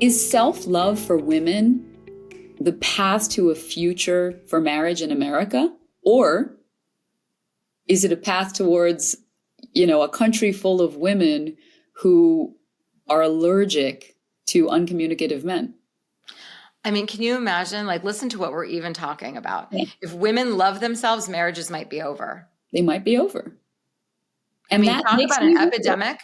Is self-love for women the path to a future for marriage in America? Or is it a path towards, a country full of women who are allergic to uncommunicative men? I mean, can you imagine, listen to what we're even talking about. Yeah. If women love themselves, marriages might be over. They might be over. And I mean, talk about an epidemic.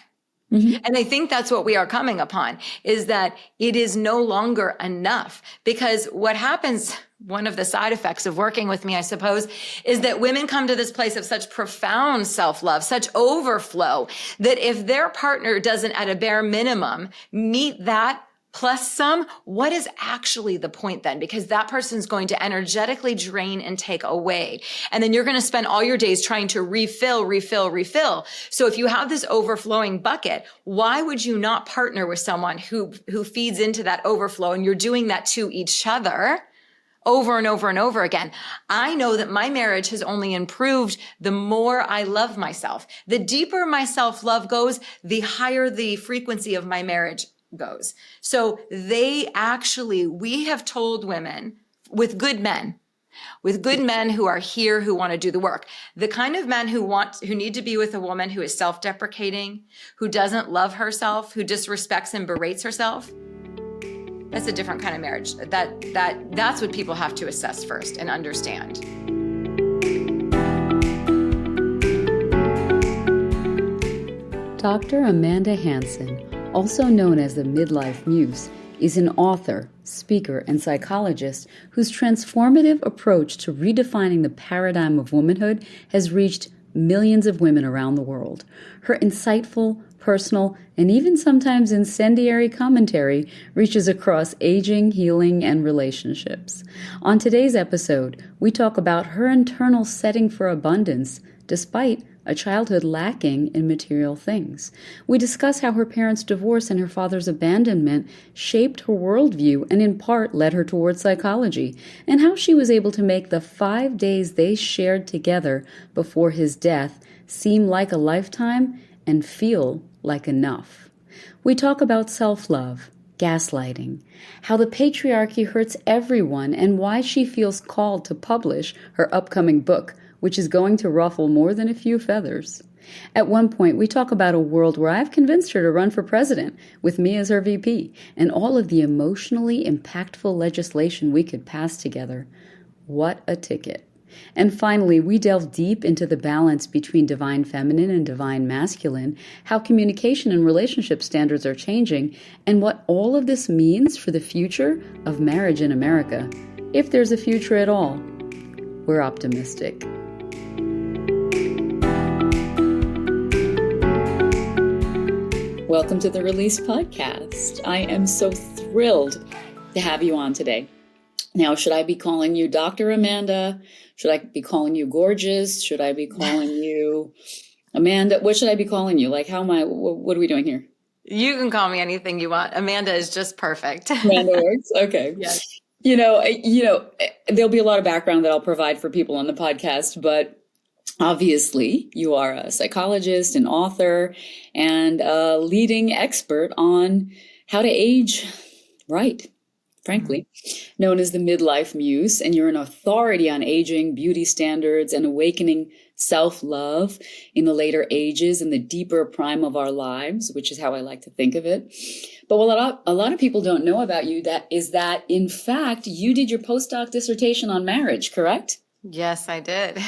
Mm-hmm. And I think that's what we are coming upon, is that it is no longer enough. Because what happens, one of the side effects of working with me, I suppose, is that women come to this place of such profound self-love, such overflow, that if their partner doesn't at a bare minimum meet that plus some, what is actually the point then? Because that person's going to energetically drain and take away. And then you're going to spend all your days trying to refill. So if you have this overflowing bucket, why would you not partner with someone who feeds into that overflow, and you're doing that to each other over and over and over again? I know that my marriage has only improved the more I love myself. The deeper my self-love goes, the higher the frequency of my marriage goes. So we have told women with good men who are here, who want to do the work, the kind of men who need to be with a woman who is self-deprecating, who doesn't love herself, who disrespects and berates herself. That's a different kind of marriage. That's what people have to assess first and understand. Dr. Amanda Hanson, also known as the Midlife Muse, is an author, speaker, and psychologist whose transformative approach to redefining the paradigm of womanhood has reached millions of women around the world. Her insightful, personal, and even sometimes incendiary commentary reaches across aging, healing, and relationships. On today's episode, we talk about her internal setting for abundance despite a childhood lacking in material things. We discuss how her parents' divorce and her father's abandonment shaped her worldview and in part led her towards psychology, and how she was able to make the 5 days they shared together before his death seem like a lifetime and feel like enough. We talk about self-love, gaslighting, how the patriarchy hurts everyone, and why she feels called to publish her upcoming book, which is going to ruffle more than a few feathers. At one point, we talk about a world where I've convinced her to run for president, with me as her VP, and all of the emotionally impactful legislation we could pass together. What a ticket. And finally, we delve deep into the balance between divine feminine and divine masculine, how communication and relationship standards are changing, and what all of this means for the future of marriage in America. If there's a future at all, we're optimistic. Welcome to the Release Podcast. I am so thrilled to have you on today. Now, should I be calling you Dr. Amanda? Should I be calling you gorgeous? Should I be calling you Amanda? What should I be calling you? What are we doing here? You can call me anything you want. Amanda is just perfect. Amanda works? Okay. Yes. There'll be a lot of background that I'll provide for people on the podcast, but obviously, you are a psychologist, an author, and a leading expert on how to age right, frankly, known as the Midlife Muse. And you're an authority on aging, beauty standards, and awakening self-love in the later ages and the deeper prime of our lives, which is how I like to think of it. But what a lot of people don't know about you is that, in fact, you did your postdoc dissertation on marriage, correct? Yes, I did.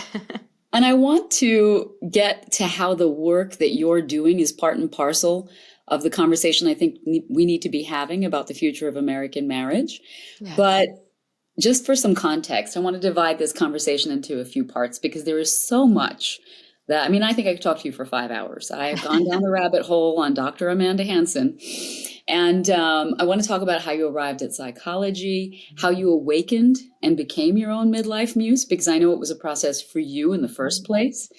And I want to get to how the work that you're doing is part and parcel of the conversation I think we need to be having about the future of American marriage. Yes. But just for some context, I want to divide this conversation into a few parts because there is so much that, I think I could talk to you for 5 hours. I have gone down the rabbit hole on Dr. Amanda Hanson. And I want to talk about how you arrived at psychology, how you awakened and became your own midlife muse, because I know it was a process for you in the first place.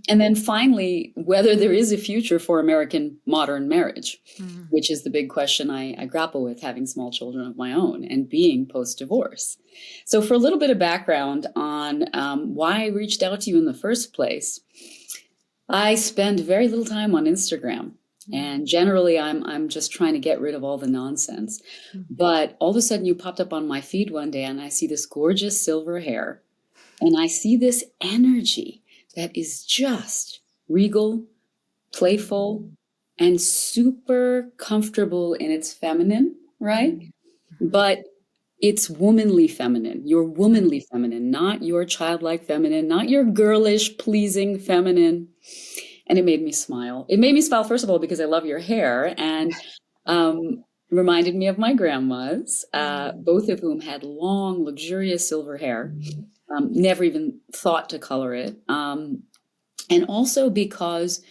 And then finally, whether there is a future for American modern marriage, which is the big question I grapple with, having small children of my own and being post-divorce. So for a little bit of background on why I reached out to you in the first place, I spend very little time on Instagram. And generally I'm just trying to get rid of all the nonsense. But all of a sudden you popped up on my feed one day and I see this gorgeous silver hair and I see this energy that is just regal, playful, and super comfortable in its feminine, right? But it's womanly feminine, your womanly feminine, not your childlike feminine, not your girlish, pleasing feminine. And it made me smile. It made me smile, first of all, because I love your hair and reminded me of my grandmas, both of whom had long, luxurious silver hair, never even thought to color it. And also because,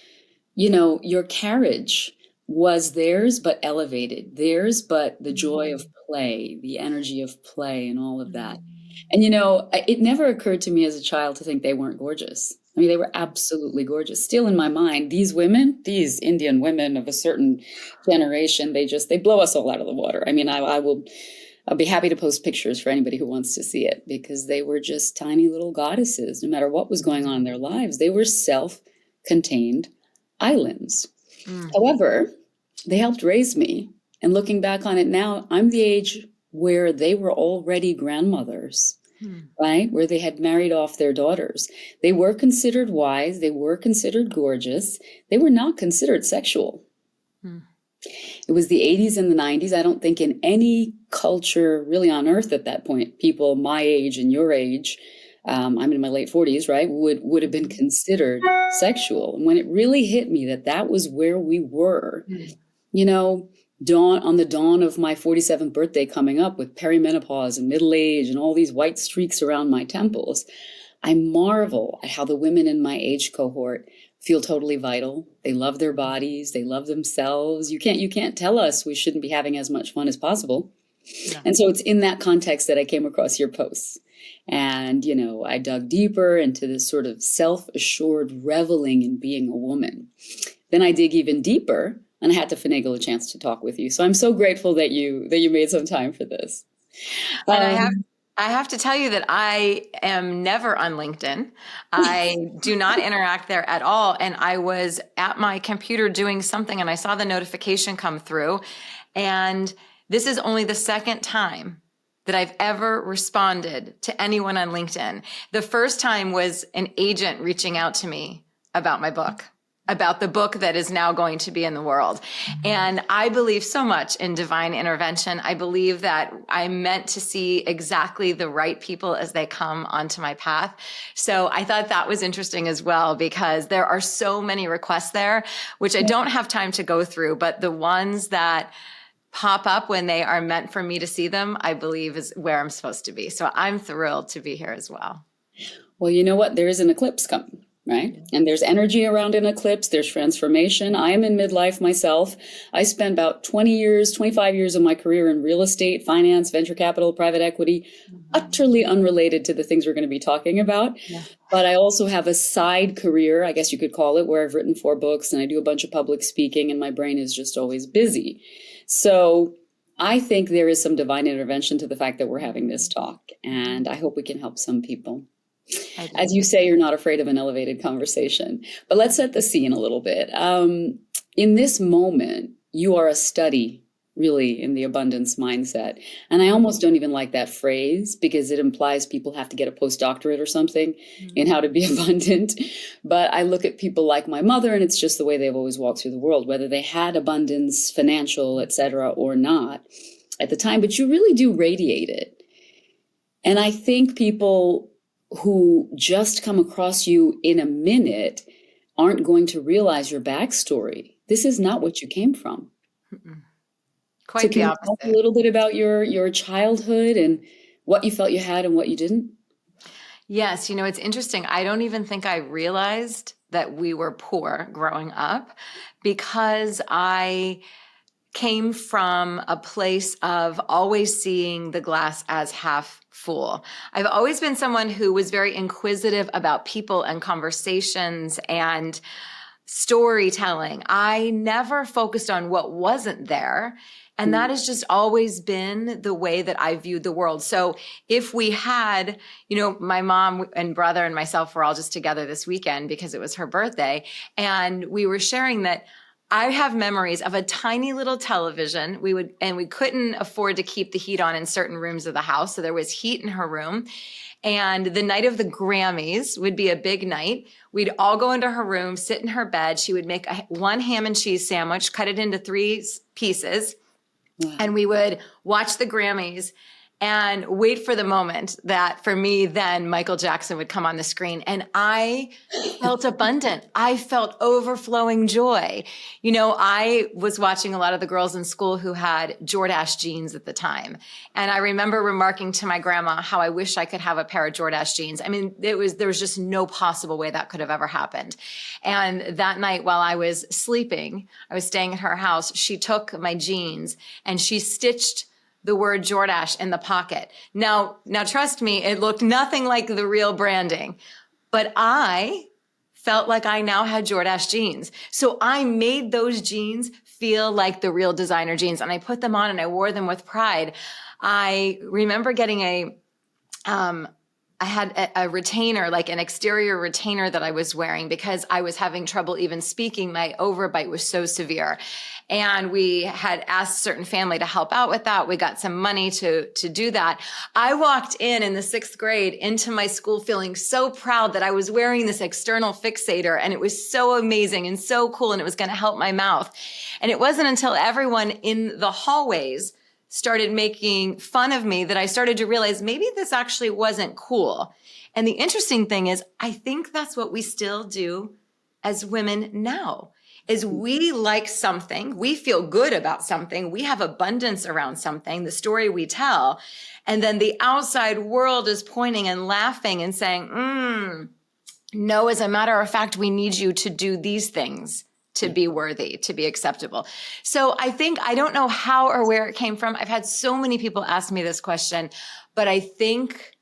your carriage was theirs, but elevated, theirs, but the joy of play, the energy of play and all of that. And, it never occurred to me as a child to think they weren't gorgeous. I mean, they were absolutely gorgeous. Still in my mind, these women, these Indian women of a certain generation, they blow us all out of the water. I mean, I'll be happy to post pictures for anybody who wants to see it because they were just tiny little goddesses. No matter what was going on in their lives, they were self-contained islands. However, they helped raise me. And looking back on it now, I'm the age where they were already grandmothers, right? Where they had married off their daughters. They were considered wise. They were considered gorgeous. They were not considered sexual. It was the 80s and the 90s. I don't think in any culture really on earth at that point, people my age and your age, I'm in my late 40s, right, would have been considered sexual. And when it really hit me that was where we were, on the dawn of my 47th birthday coming up with perimenopause and middle age and all these white streaks around my temples, I marvel at how the women in my age cohort feel totally vital. They love their bodies. They love themselves. You can't tell us we shouldn't be having as much fun as possible. Yeah. And so it's in that context that I came across your posts. And, I dug deeper into this sort of self-assured reveling in being a woman. Then I dig even deeper and I had to finagle a chance to talk with you. So I'm so grateful that you made some time for this. And I have to tell you that I am never on LinkedIn. I do not interact there at all. And I was at my computer doing something and I saw the notification come through. And this is only the second time that I've ever responded to anyone on LinkedIn. The first time was an agent reaching out to me about my book, about the book that is now going to be in the world. And I believe so much in divine intervention. I believe that I'm meant to see exactly the right people as they come onto my path. So I thought that was interesting as well, because there are so many requests there, which I don't have time to go through, but the ones that pop up when they are meant for me to see them, I believe is where I'm supposed to be. So I'm thrilled to be here as well. Well, you know what? There is an eclipse coming. Right? And there's energy around an eclipse. There's transformation. I am in midlife myself. I spent about 25 years of my career in real estate, finance, venture capital, private equity, utterly unrelated to the things we're going to be talking about. Yeah. But I also have a side career, I guess you could call it, where I've written 4 books and I do a bunch of public speaking and my brain is just always busy. So I think there is some divine intervention to the fact that we're having this talk, and I hope we can help some people. As you say, you're not afraid of an elevated conversation. But let's set the scene a little bit. In this moment, you are a study, really, in the abundance mindset. And I almost don't even like that phrase because it implies people have to get a postdoctorate or something in how to be abundant. But I look at people like my mother, and it's just the way they've always walked through the world, whether they had abundance, financial, etc., or not at the time. But you really do radiate it. And I think people who just come across you in a minute aren't going to realize your backstory. This is not what you came from. Quite so can the you opposite. talk a little bit about your childhood and what you felt you had and what you didn't? Yes, it's interesting. I don't even think I realized that we were poor growing up because I came from a place of always seeing the glass as half full. I've always been someone who was very inquisitive about people and conversations and storytelling. I never focused on what wasn't there. And that has just always been the way that I viewed the world. So if we had, my mom and brother and myself were all just together this weekend because it was her birthday. And we were sharing that I have memories of a tiny little television. We couldn't afford to keep the heat on in certain rooms of the house. So there was heat in her room. And the night of the Grammys would be a big night. We'd all go into her room, sit in her bed. She would make one ham and cheese sandwich, cut it into 3 pieces. Wow. And we would watch the Grammys and wait for the moment that, for me, then Michael Jackson would come on the screen. And I felt abundant. I felt overflowing joy. I was watching a lot of the girls in school who had Jordache jeans at the time. And I remember remarking to my grandma how I wish I could have a pair of Jordache jeans. I mean, there was just no possible way that could have ever happened. And that night, while I was sleeping, I was staying at her house, she took my jeans and she stitched the word Jordache in the pocket. Now, trust me, it looked nothing like the real branding, but I felt like I now had Jordache jeans. So I made those jeans feel like the real designer jeans, and I put them on and I wore them with pride. I remember getting I had a retainer, like an exterior retainer that I was wearing because I was having trouble even speaking. My overbite was so severe. And we had asked certain family to help out with that. We got some money to do that. I walked in the 6th grade into my school feeling so proud that I was wearing this external fixator, and it was so amazing and so cool, and it was going to help my mouth. And it wasn't until everyone in the hallways started making fun of me that I started to realize maybe this actually wasn't cool. And the interesting thing is, I think that's what we still do as women now, is we like something, we feel good about something, we have abundance around something, the story we tell, and then the outside world is pointing and laughing and saying, no, as a matter of fact, we need you to do these things to be worthy, to be acceptable. So I don't know how or where it came from. I've had so many people ask me this question, but I think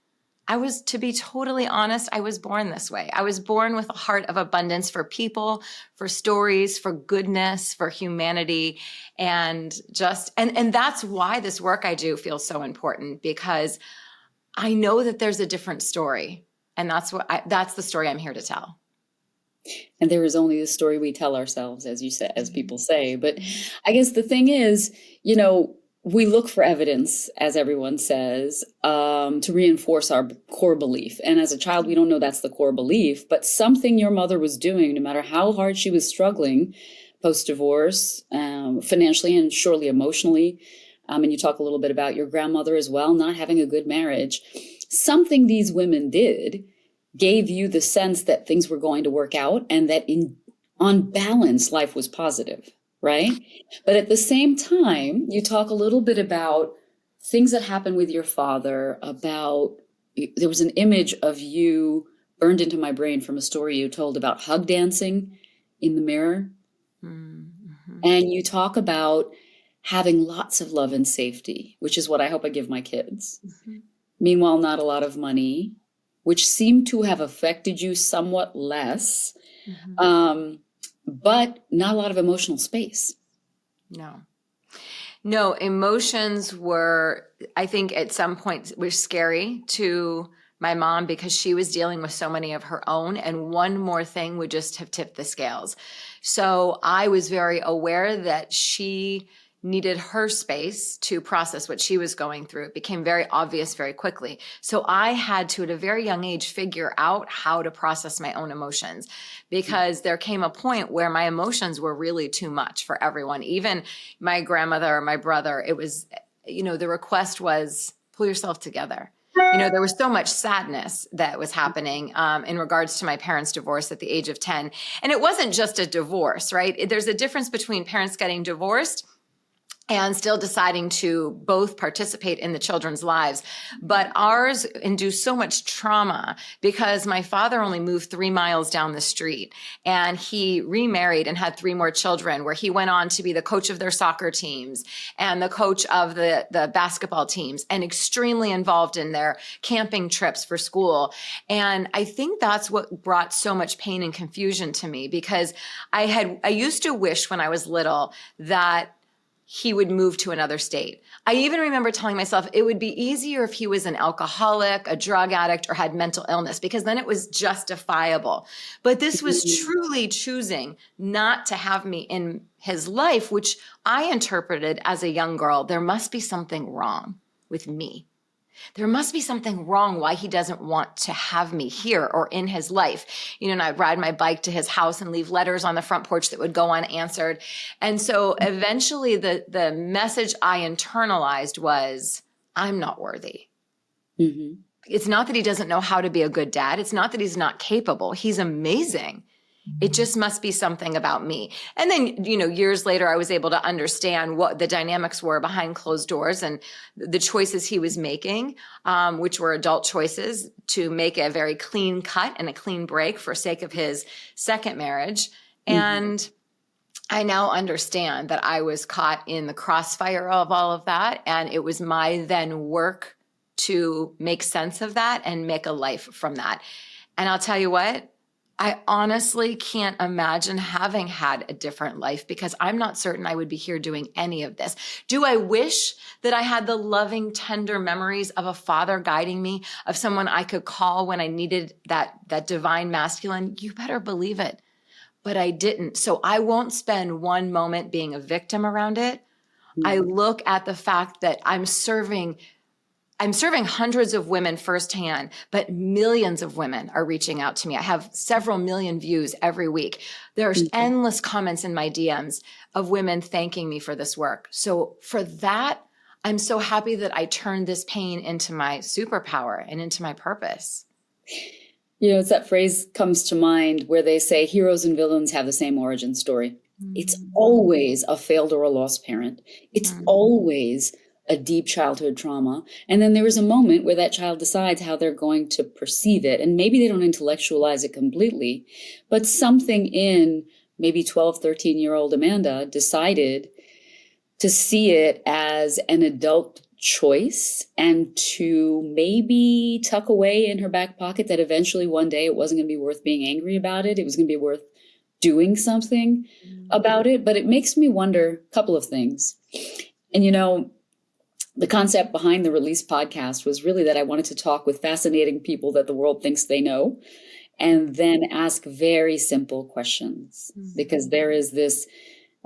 to be totally honest, I was born this way. I was born with a heart of abundance for people, for stories, for goodness, for humanity. And that's why this work I do feels so important, because I know that there's a different story. And that's the story I'm here to tell. And there is only the story we tell ourselves, as you said, as people say. But I guess the thing is, we look for evidence, as everyone says, to reinforce our core belief. And as a child, we don't know that's the core belief, but something your mother was doing, no matter how hard she was struggling post-divorce, financially and surely emotionally. And you talk a little bit about your grandmother as well, not having a good marriage. Something these women did gave you the sense that things were going to work out and that on balance, life was positive, right? But at the same time, you talk a little bit about things that happened with your father, there was an image of you burned into my brain from a story you told about hug dancing in the mirror. Mm-hmm. And you talk about having lots of love and safety, which is what I hope I give my kids. Mm-hmm. Meanwhile, not a lot of money, which seemed to have affected you somewhat less, but not a lot of emotional space. No, emotions were, I think at some point, were scary to my mom because she was dealing with so many of her own, and one more thing would just have tipped the scales. So I was very aware that she needed her space to process what she was going through. It became very obvious very quickly. So I had to, at a very young age, figure out how to process my own emotions, because there came a point where my emotions were really too much for everyone. Even my grandmother or my brother, it was, the request was, pull yourself together. There was so much sadness that was happening in regards to my parents' divorce at the age of 10. And it wasn't just a divorce, right? There's a difference between parents getting divorced and still deciding to both participate in the children's lives. But ours induced so much trauma because my father only moved 3 miles down the street, and he remarried and had 3 more children, where he went on to be the coach of their soccer teams and the coach of the basketball teams, and extremely involved in their camping trips for school. And I think that's what brought so much pain and confusion to me, because I used to wish when I was little that he would move to another state. I even remember telling myself it would be easier if he was an alcoholic, a drug addict, or had mental illness, because then it was justifiable. But this was truly choosing not to have me in his life, which I interpreted as a young girl. There must be something wrong with me. There must be something wrong why he doesn't want to have me here or in his life. And I'd ride my bike to his house and leave letters on the front porch that would go unanswered. And so eventually the message I internalized was, I'm not worthy. Mm-hmm. It's not that he doesn't know how to be a good dad. It's not that he's not capable. He's amazing. It just must be something about me. And then, years later, I was able to understand what the dynamics were behind closed doors and the choices he was making, which were adult choices to make a very clean cut and a clean break for sake of his second marriage. Mm-hmm. And I now understand that I was caught in the crossfire of all of that. And it was my then work to make sense of that and make a life from that. And I'll tell you what, I honestly can't imagine having had a different life, because I'm not certain I would be here doing any of this. Do I wish that I had the loving, tender memories of a father guiding me, of someone I could call when I needed that divine masculine? You better believe it. But I didn't. So I won't spend one moment being a victim around it. Mm-hmm. I look at the fact that I'm serving hundreds of women firsthand, but millions of women are reaching out to me. I have several million views every week. There's endless comments in my DMs of women thanking me for this work. So for that, I'm so happy that I turned this pain into my superpower and into my purpose. It's that phrase comes to mind where they say heroes and villains have the same origin story. Mm-hmm. It's always a failed or a lost parent. It's always a deep childhood trauma. And then there is a moment where that child decides how they're going to perceive it. And maybe they don't intellectualize it completely, but something in maybe 12, 13-year-old Amanda decided to see it as an adult choice and to maybe tuck away in her back pocket that eventually one day it wasn't going to be worth being angry about it. It was going to be worth doing something about it. But it makes me wonder a couple of things. And the concept behind the Release podcast was really that I wanted to talk with fascinating people that the world thinks they know, and then ask very simple questions, because there is this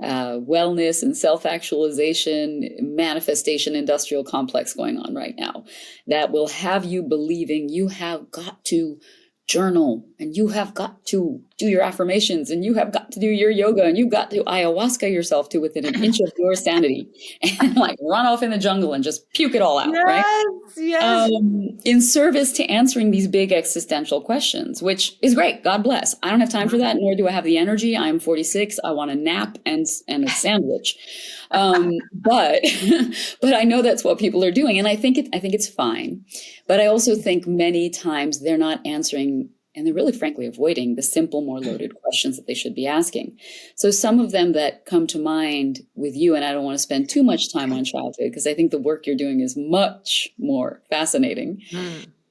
wellness and self-actualization manifestation industrial complex going on right now that will have you believing you have got to journal, and you have got to do your affirmations, and you have got to do your yoga, and you've got to ayahuasca yourself to within an inch of your sanity, and run off in the jungle and just puke it all out, right? Yes. In service to answering these big existential questions, which is great. God bless. I don't have time for that, nor do I have the energy. I'm 46. I want a nap and a sandwich. But I know that's what people are doing, and I think it's fine. But I also think many times they're not answering, and they're really frankly avoiding the simple, more loaded questions that they should be asking. So some of them that come to mind with you, and I don't want to spend too much time on childhood because I think the work you're doing is much more fascinating.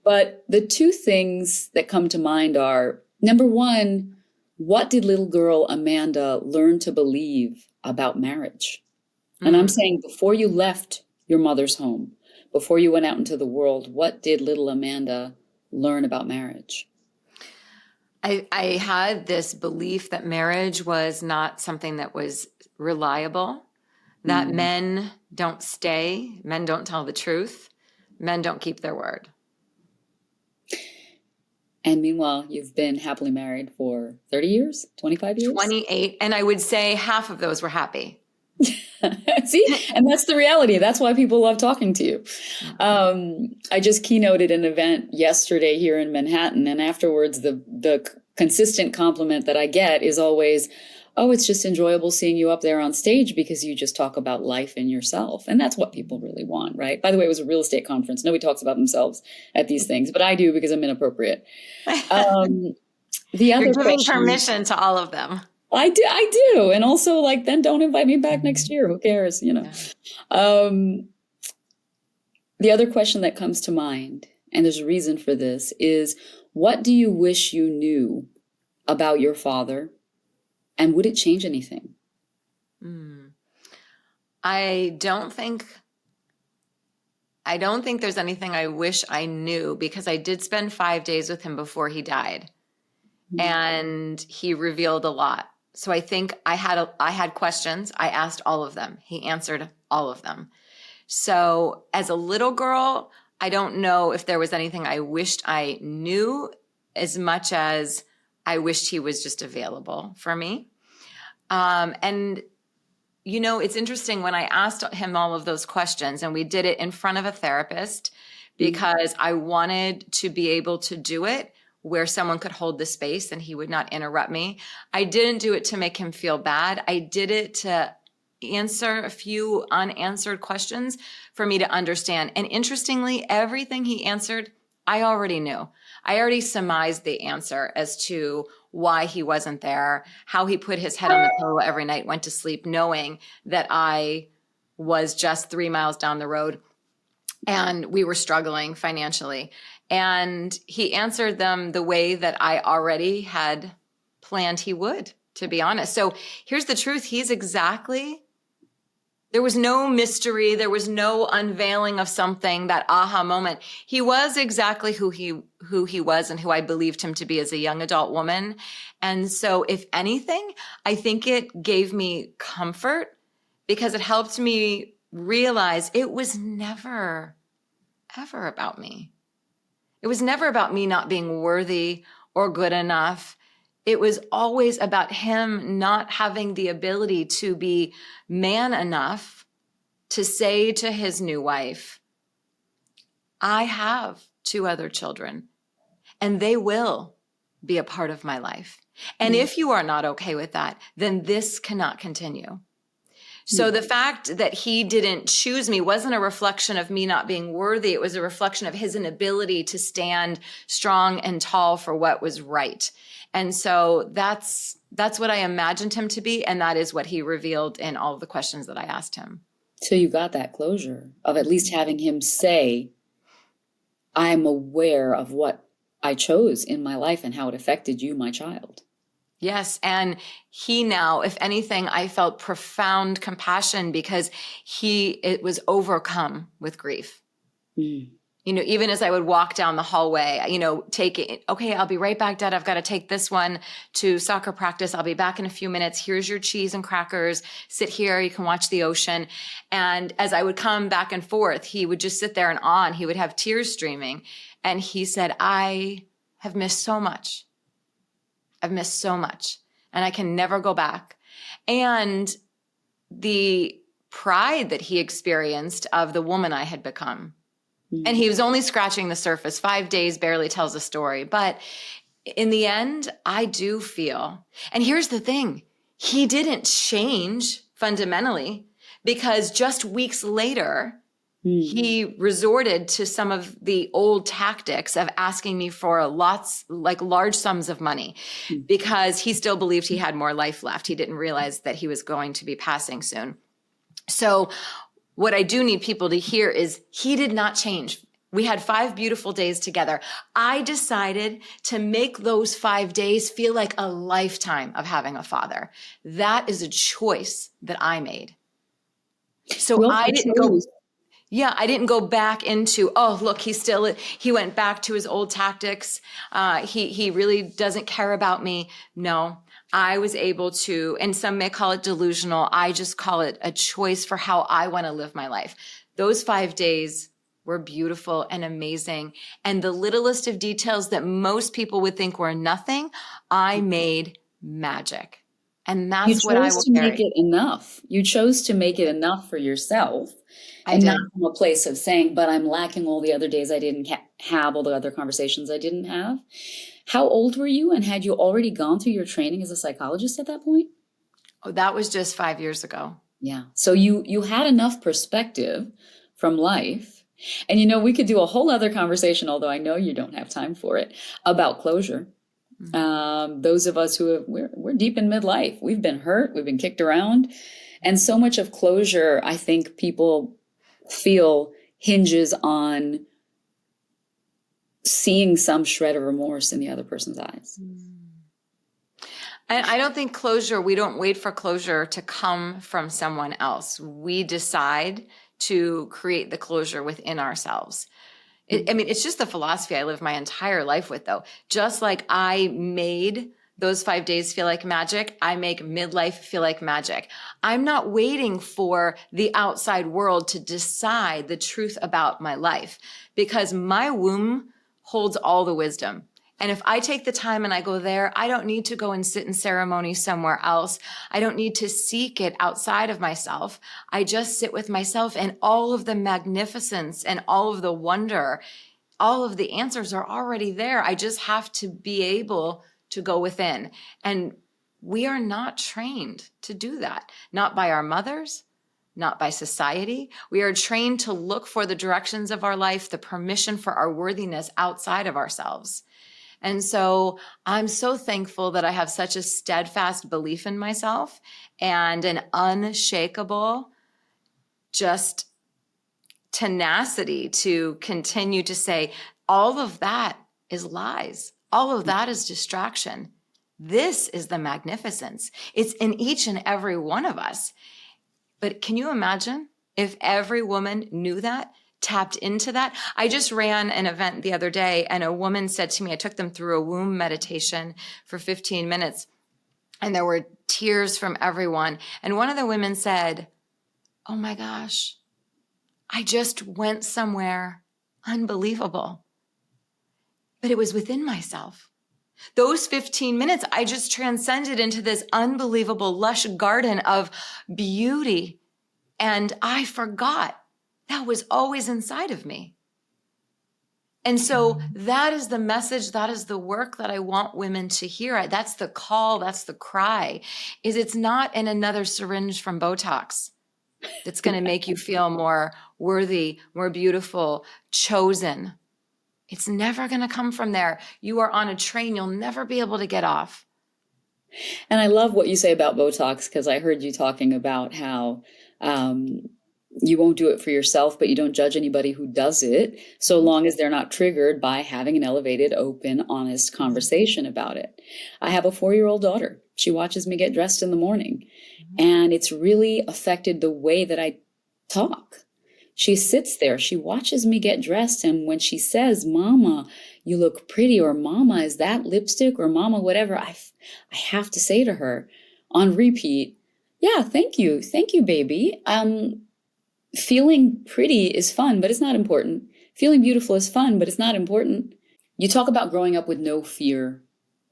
But the two things that come to mind are, number one, what did little girl Amanda learn to believe about marriage? And I'm saying before you left your mother's home, before you went out into the world, what did little Amanda learn about marriage? I had this belief that marriage was not something that was reliable, that men don't stay, men don't tell the truth, men don't keep their word. And meanwhile, you've been happily married for 30 years, 25 years? 28. And I would say half of those were happy. See, and that's the reality. That's why people love talking to you. I just keynoted an event yesterday here in Manhattan, and afterwards the consistent compliment that I get is always, oh, it's just enjoyable seeing you up there on stage because you just talk about life and yourself. And that's what people really want, right? By the way, it was a real estate conference. Nobody talks about themselves at these things, but I do because I'm inappropriate. The other You're giving question, permission to all of them. I do. And also, then don't invite me back next year. Who cares, Yeah. The other question that comes to mind, and there's a reason for this, is what do you wish you knew about your father, and would it change anything? I don't think there's anything I wish I knew, because I did spend 5 days with him before he died, and he revealed a lot. So I think I had questions. I asked all of them. He answered all of them. So as a little girl, I don't know if there was anything I wished I knew as much as I wished he was just available for me. And you know, it's interesting, when I asked him all of those questions, and we did it in front of a therapist, because I wanted to be able to do it where someone could hold the space and he would not interrupt me. I didn't do it to make him feel bad. I did it to answer a few unanswered questions for me to understand. And interestingly, everything he answered, I already knew. I already surmised the answer as to why he wasn't there, how he put his head on the pillow every night, went to sleep, knowing that I was just 3 miles down the road and we were struggling financially. And he answered them the way that I already had planned he would, to be honest. So here's the truth. There was no mystery. There was no unveiling of something, that aha moment. He was exactly who he was and who I believed him to be as a young adult woman. And so if anything, I think it gave me comfort, because it helped me realize it was never, ever about me. It was never about me not being worthy or good enough. It was always about him not having the ability to be man enough to say to his new wife, I have 2 other children and they will be a part of my life. And if you are not okay with that, then this cannot continue. So the fact that he didn't choose me wasn't a reflection of me not being worthy. It was a reflection of his inability to stand strong and tall for what was right. And so that's what I imagined him to be. And that is what he revealed in all of the questions that I asked him. So you got that closure of at least having him say, I'm aware of what I chose in my life and how it affected you, my child. Yes. And he now, if anything, I felt profound compassion, because it was overcome with grief. You know, even as I would walk down the hallway, okay, I'll be right back, Dad. I've got to take this one to soccer practice. I'll be back in a few minutes. Here's your cheese and crackers. Sit here. You can watch the ocean. And as I would come back and forth, he would just sit there in awe, and he would have tears streaming. And he said, I have missed so much. I've missed so much, and I can never go back. And the pride that he experienced of the woman I had become. And he was only scratching the surface. 5 days barely tells a story. But in the end, I do feel, and here's the thing, he didn't change fundamentally, because just weeks later, he resorted to some of the old tactics of asking me for large sums of money, because he still believed he had more life left. He didn't realize that he was going to be passing soon. So what I do need people to hear is he did not change. We had 5 beautiful days together. I decided to make those 5 days feel like a lifetime of having a father. That is a choice that I made. So I didn't go back into, oh, look, he went back to his old tactics. He really doesn't care about me. No, I was able to, and some may call it delusional. I just call it a choice for how I want to live my life. Those 5 days were beautiful and amazing. And the littlest of details that most people would think were nothing, I made magic. And that's what I will carry. You chose to make it enough. You chose to make it enough for yourself. And not from a place of saying, but I'm lacking all the other days I didn't have, all the other conversations I didn't have. How old were you, and had you already gone through your training as a psychologist at that point? Oh, that was just 5 years ago. Yeah. So you had enough perspective from life. And, we could do a whole other conversation, although I know you don't have time for it, about closure. Those of us we're deep in midlife. We've been hurt. We've been kicked around. And so much of closure, I think people feel, hinges on seeing some shred of remorse in the other person's eyes. And I don't think we don't wait for closure to come from someone else. We decide to create the closure within ourselves. It's just the philosophy I live my entire life with, though. Just like I made those 5 days feel like magic, I make midlife feel like magic. I'm not waiting for the outside world to decide the truth about my life, because my womb holds all the wisdom. And if I take the time and I go there, I don't need to go and sit in ceremony somewhere else. I don't need to seek it outside of myself. I just sit with myself, and all of the magnificence and all of the wonder, all of the answers are already there. I just have to be able to go within. And we are not trained to do that, not by our mothers, not by society. We are trained to look for the directions of our life, the permission for our worthiness outside of ourselves. And so I'm so thankful that I have such a steadfast belief in myself and an unshakable just tenacity to continue to say, all of that is lies. All of that is distraction. This is the magnificence. It's in each and every one of us. But can you imagine if every woman knew that, tapped into that? I just ran an event the other day, and a woman said to me, I took them through a womb meditation for 15 minutes, and there were tears from everyone. And one of the women said, oh my gosh, I just went somewhere unbelievable. But it was within myself. Those 15 minutes, I just transcended into this unbelievable, lush garden of beauty. And I forgot that was always inside of me. And so that is the message, that is the work that I want women to hear. That's the call, that's the cry, is it's not in another syringe from Botox that's going to make you feel more worthy, more beautiful, chosen. It's never going to come from there. You are on a train you'll never be able to get off. And I love what you say about Botox, because I heard you talking about how you won't do it for yourself, but you don't judge anybody who does it, so long as they're not triggered by having an elevated, open, honest conversation about it. I have a 4-year-old daughter. She watches me get dressed in the morning, and it's really affected the way that I talk. She sits there, she watches me get dressed, and when she says, Mama, you look pretty, or Mama, is that lipstick, or Mama, whatever, I have to say to her on repeat, yeah, thank you, baby. Feeling pretty is fun, but it's not important. Feeling beautiful is fun, but it's not important. You talk about growing up with no fear,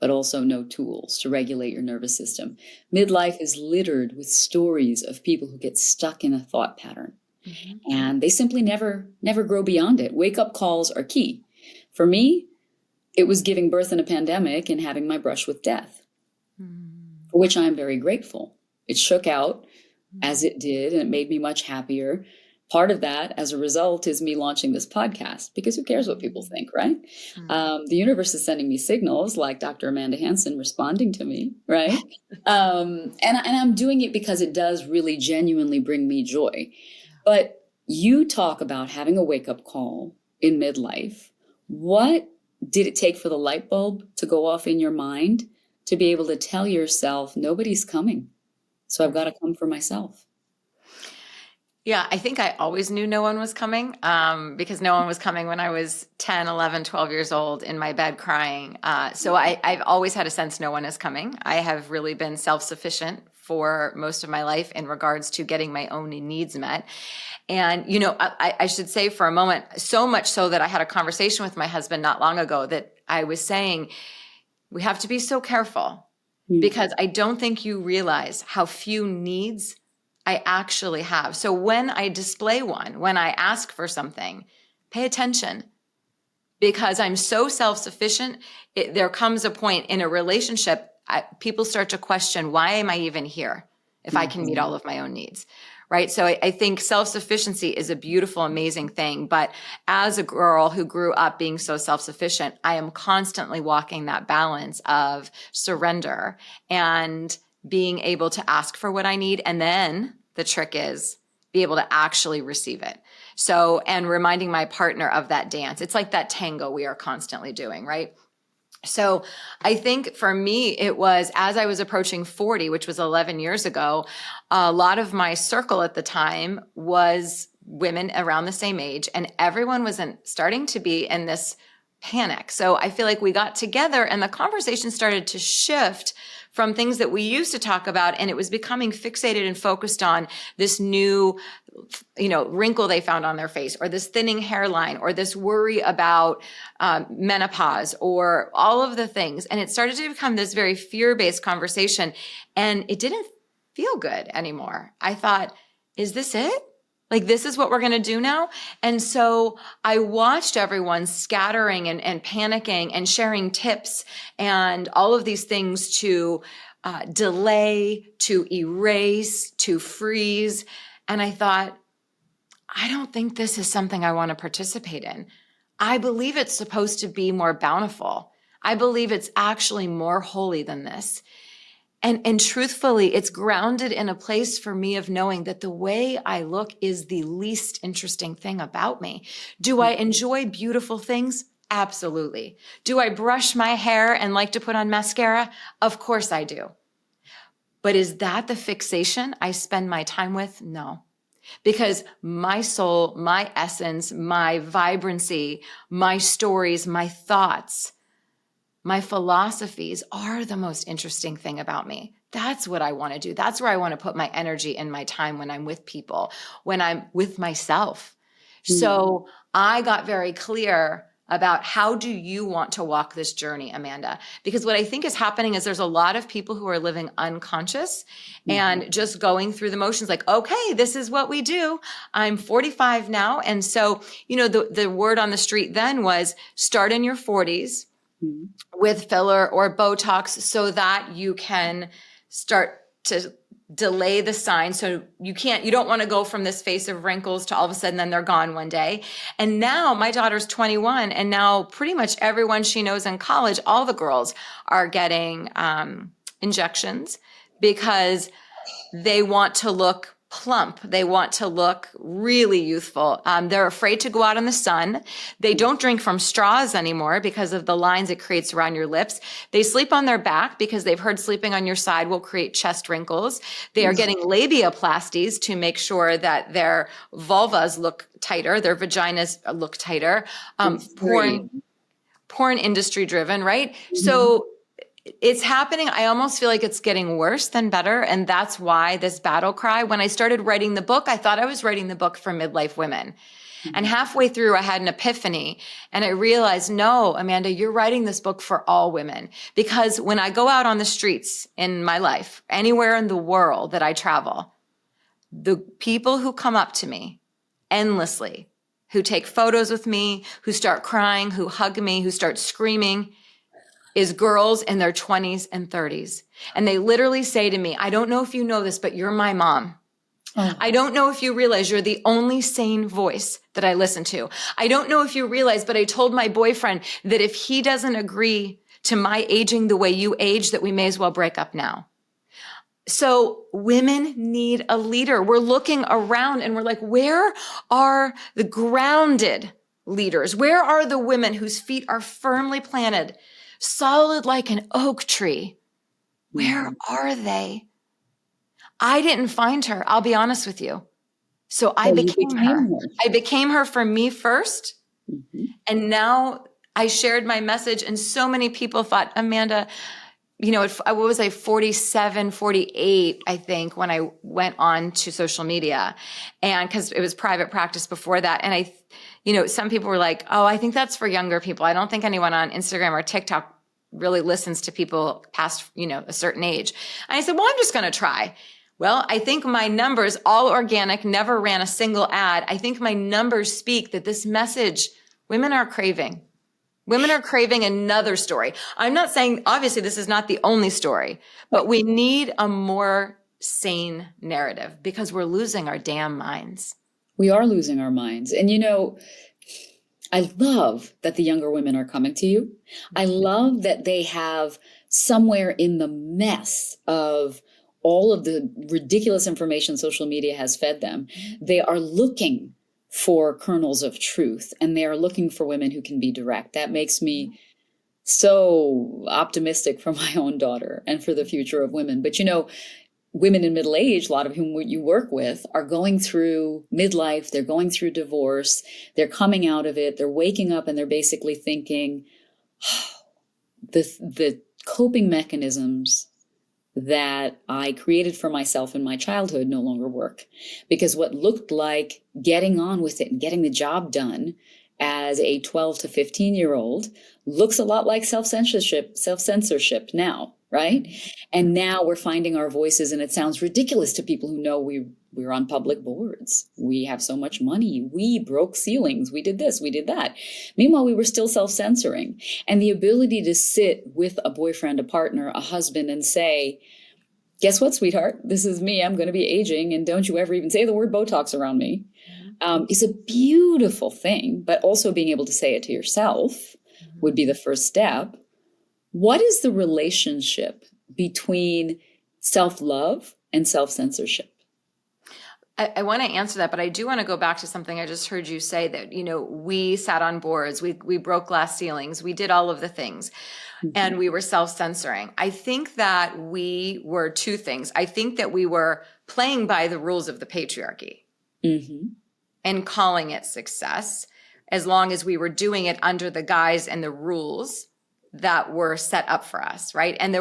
but also no tools to regulate your nervous system. Midlife is littered with stories of people who get stuck in a thought pattern. And they simply never grow beyond it. Wake-up calls are key. For me, it was giving birth in a pandemic and having my brush with death, for which I am very grateful. It shook out as it did, and it made me much happier. Part of that, as a result, is me launching this podcast, because who cares what people think, right? The universe is sending me signals, like Dr. Amanda Hanson responding to me, right? And I'm doing it because it does really genuinely bring me joy. But you talk about having a wake-up call in midlife. What did it take for the light bulb to go off in your mind to be able to tell yourself, nobody's coming, so I've got to come for myself? Yeah, I think I always knew no one was coming, because no one was coming when I was 10, 11, 12 years old in my bed crying. So I've always had a sense no one is coming. I have really been self-sufficient for most of my life in regards to getting my own needs met. And, I should say for a moment, so much so that I had a conversation with my husband not long ago that I was saying, we have to be so careful, because I don't think you realize how few needs I actually have. So when I display one, when I ask for something, pay attention, because I'm so self-sufficient. There comes a point in a relationship, people start to question, why am I even here if I can meet all of my own needs? Right. So I think self-sufficiency is a beautiful, amazing thing. But as a girl who grew up being so self-sufficient, I am constantly walking that balance of surrender and being able to ask for what I need. And then the trick is be able to actually receive it. So, and reminding my partner of that dance. It's like that tango we are constantly doing, right? So I think for me, it was as I was approaching 40, which was 11 years ago, a lot of my circle at the time was women around the same age, and everyone was starting to be in this panic. So I feel like we got together and the conversation started to shift from things that we used to talk about, and it was becoming fixated and focused on this new wrinkle they found on their face, or this thinning hairline, or this worry about menopause, or all of the things. And it started to become this very fear-based conversation, and it didn't feel good anymore. I thought, is this it? Like, this is what we're going to do now? And so I watched everyone scattering and panicking and sharing tips and all of these things to delay, to erase, to freeze. And I thought, I don't think this is something I want to participate in. I believe it's supposed to be more bountiful. I believe it's actually more holy than this. And truthfully, it's grounded in a place for me of knowing that the way I look is the least interesting thing about me. Do I enjoy beautiful things? Absolutely. Do I brush my hair and like to put on mascara? Of course I do. But is that the fixation I spend my time with? No. Because my soul, my essence, my vibrancy, my stories, my thoughts, my philosophies are the most interesting thing about me. That's what I want to do. That's where I want to put my energy and my time when I'm with people, when I'm with myself. So I got very clear about how do you want to walk this journey, Amanda? Because what I think is happening is there's a lot of people who are living unconscious and just going through the motions like, okay, this is what we do. I'm 45 now. And so, the word on the street then was start in your 40s. With filler or Botox so that you can start to delay the signs. So you don't want to go from this face of wrinkles to all of a sudden then they're gone one day. And now my daughter's 21, and now pretty much everyone she knows in college, all the girls are getting injections because they want to look plump. They want to look really youthful. They're afraid to go out in the sun. They don't drink from straws anymore because of the lines it creates around your lips. They sleep on their back because they've heard sleeping on your side will create chest wrinkles. They are getting labiaplasties to make sure that their vulvas look tighter, their vaginas look tighter. Porn industry driven, right? So it's happening. I almost feel like it's getting worse than better. And that's why this battle cry, when I started writing the book, I thought I was writing the book for midlife women. And halfway through, I had an epiphany and I realized, no, Amanda, you're writing this book for all women. Because when I go out on the streets in my life, anywhere in the world that I travel, the people who come up to me endlessly, who take photos with me, who start crying, who hug me, who start screaming, is girls in their 20s and 30s. And they literally say to me, I don't know if you know this, but you're my mom. I don't know if you realize you're the only sane voice that I listen to. I don't know if you realize, but I told my boyfriend that if he doesn't agree to my aging the way you age, that we may as well break up now. So women need a leader. We're looking around and we're like, where are the grounded leaders? Where are the women whose feet are firmly planted, solid like an oak tree? Where are they? I didn't find her. I'll be honest with you. So I became her. I became her for me first. And now I shared my message and so many people thought, Amanda, what was I, 47, 48, I think, when I went on to social media, and because it was private practice before that. And some people were like, oh, I think that's for younger people. I don't think anyone on Instagram or TikTok really listens to people past, a certain age. And I said, well, I'm just going to try. Well, I think my numbers, all organic, never ran a single ad. I think my numbers speak that this message, women are craving. Women are craving another story. I'm not saying, obviously, this is not the only story, but we need a more sane narrative because we're losing our damn minds. We are losing our minds. And, I love that the younger women are coming to you. I love that they have somewhere in the mess of all of the ridiculous information social media has fed them, they are looking for kernels of truth, and they are looking for women who can be direct. That makes me so optimistic for my own daughter and for the future of women. But women in middle age, a lot of whom you work with, are going through midlife, they're going through divorce, they're coming out of it, they're waking up and they're basically thinking, the coping mechanisms that I created for myself in my childhood no longer work. Because what looked like getting on with it and getting the job done as a 12 to 15-year-old looks a lot like self-censorship now, right? And now we're finding our voices, and it sounds ridiculous to people who know we're on public boards. We have so much money. We broke ceilings. We did this, we did that. Meanwhile, we were still self-censoring. And the ability to sit with a boyfriend, a partner, a husband, and say, guess what, sweetheart? This is me. I'm going to be aging. And don't you ever even say the word Botox around me. Is a beautiful thing, but also being able to say it to yourself would be the first step. What is the relationship between self-love and self-censorship? I want to answer that, but I do want to go back to something I just heard you say, that, we sat on boards, we broke glass ceilings, we did all of the things, and we were self-censoring. I think that we were two things. I think that we were playing by the rules of the patriarchy and calling it success, as long as we were doing it under the guise and the rules that were set up for us, right? And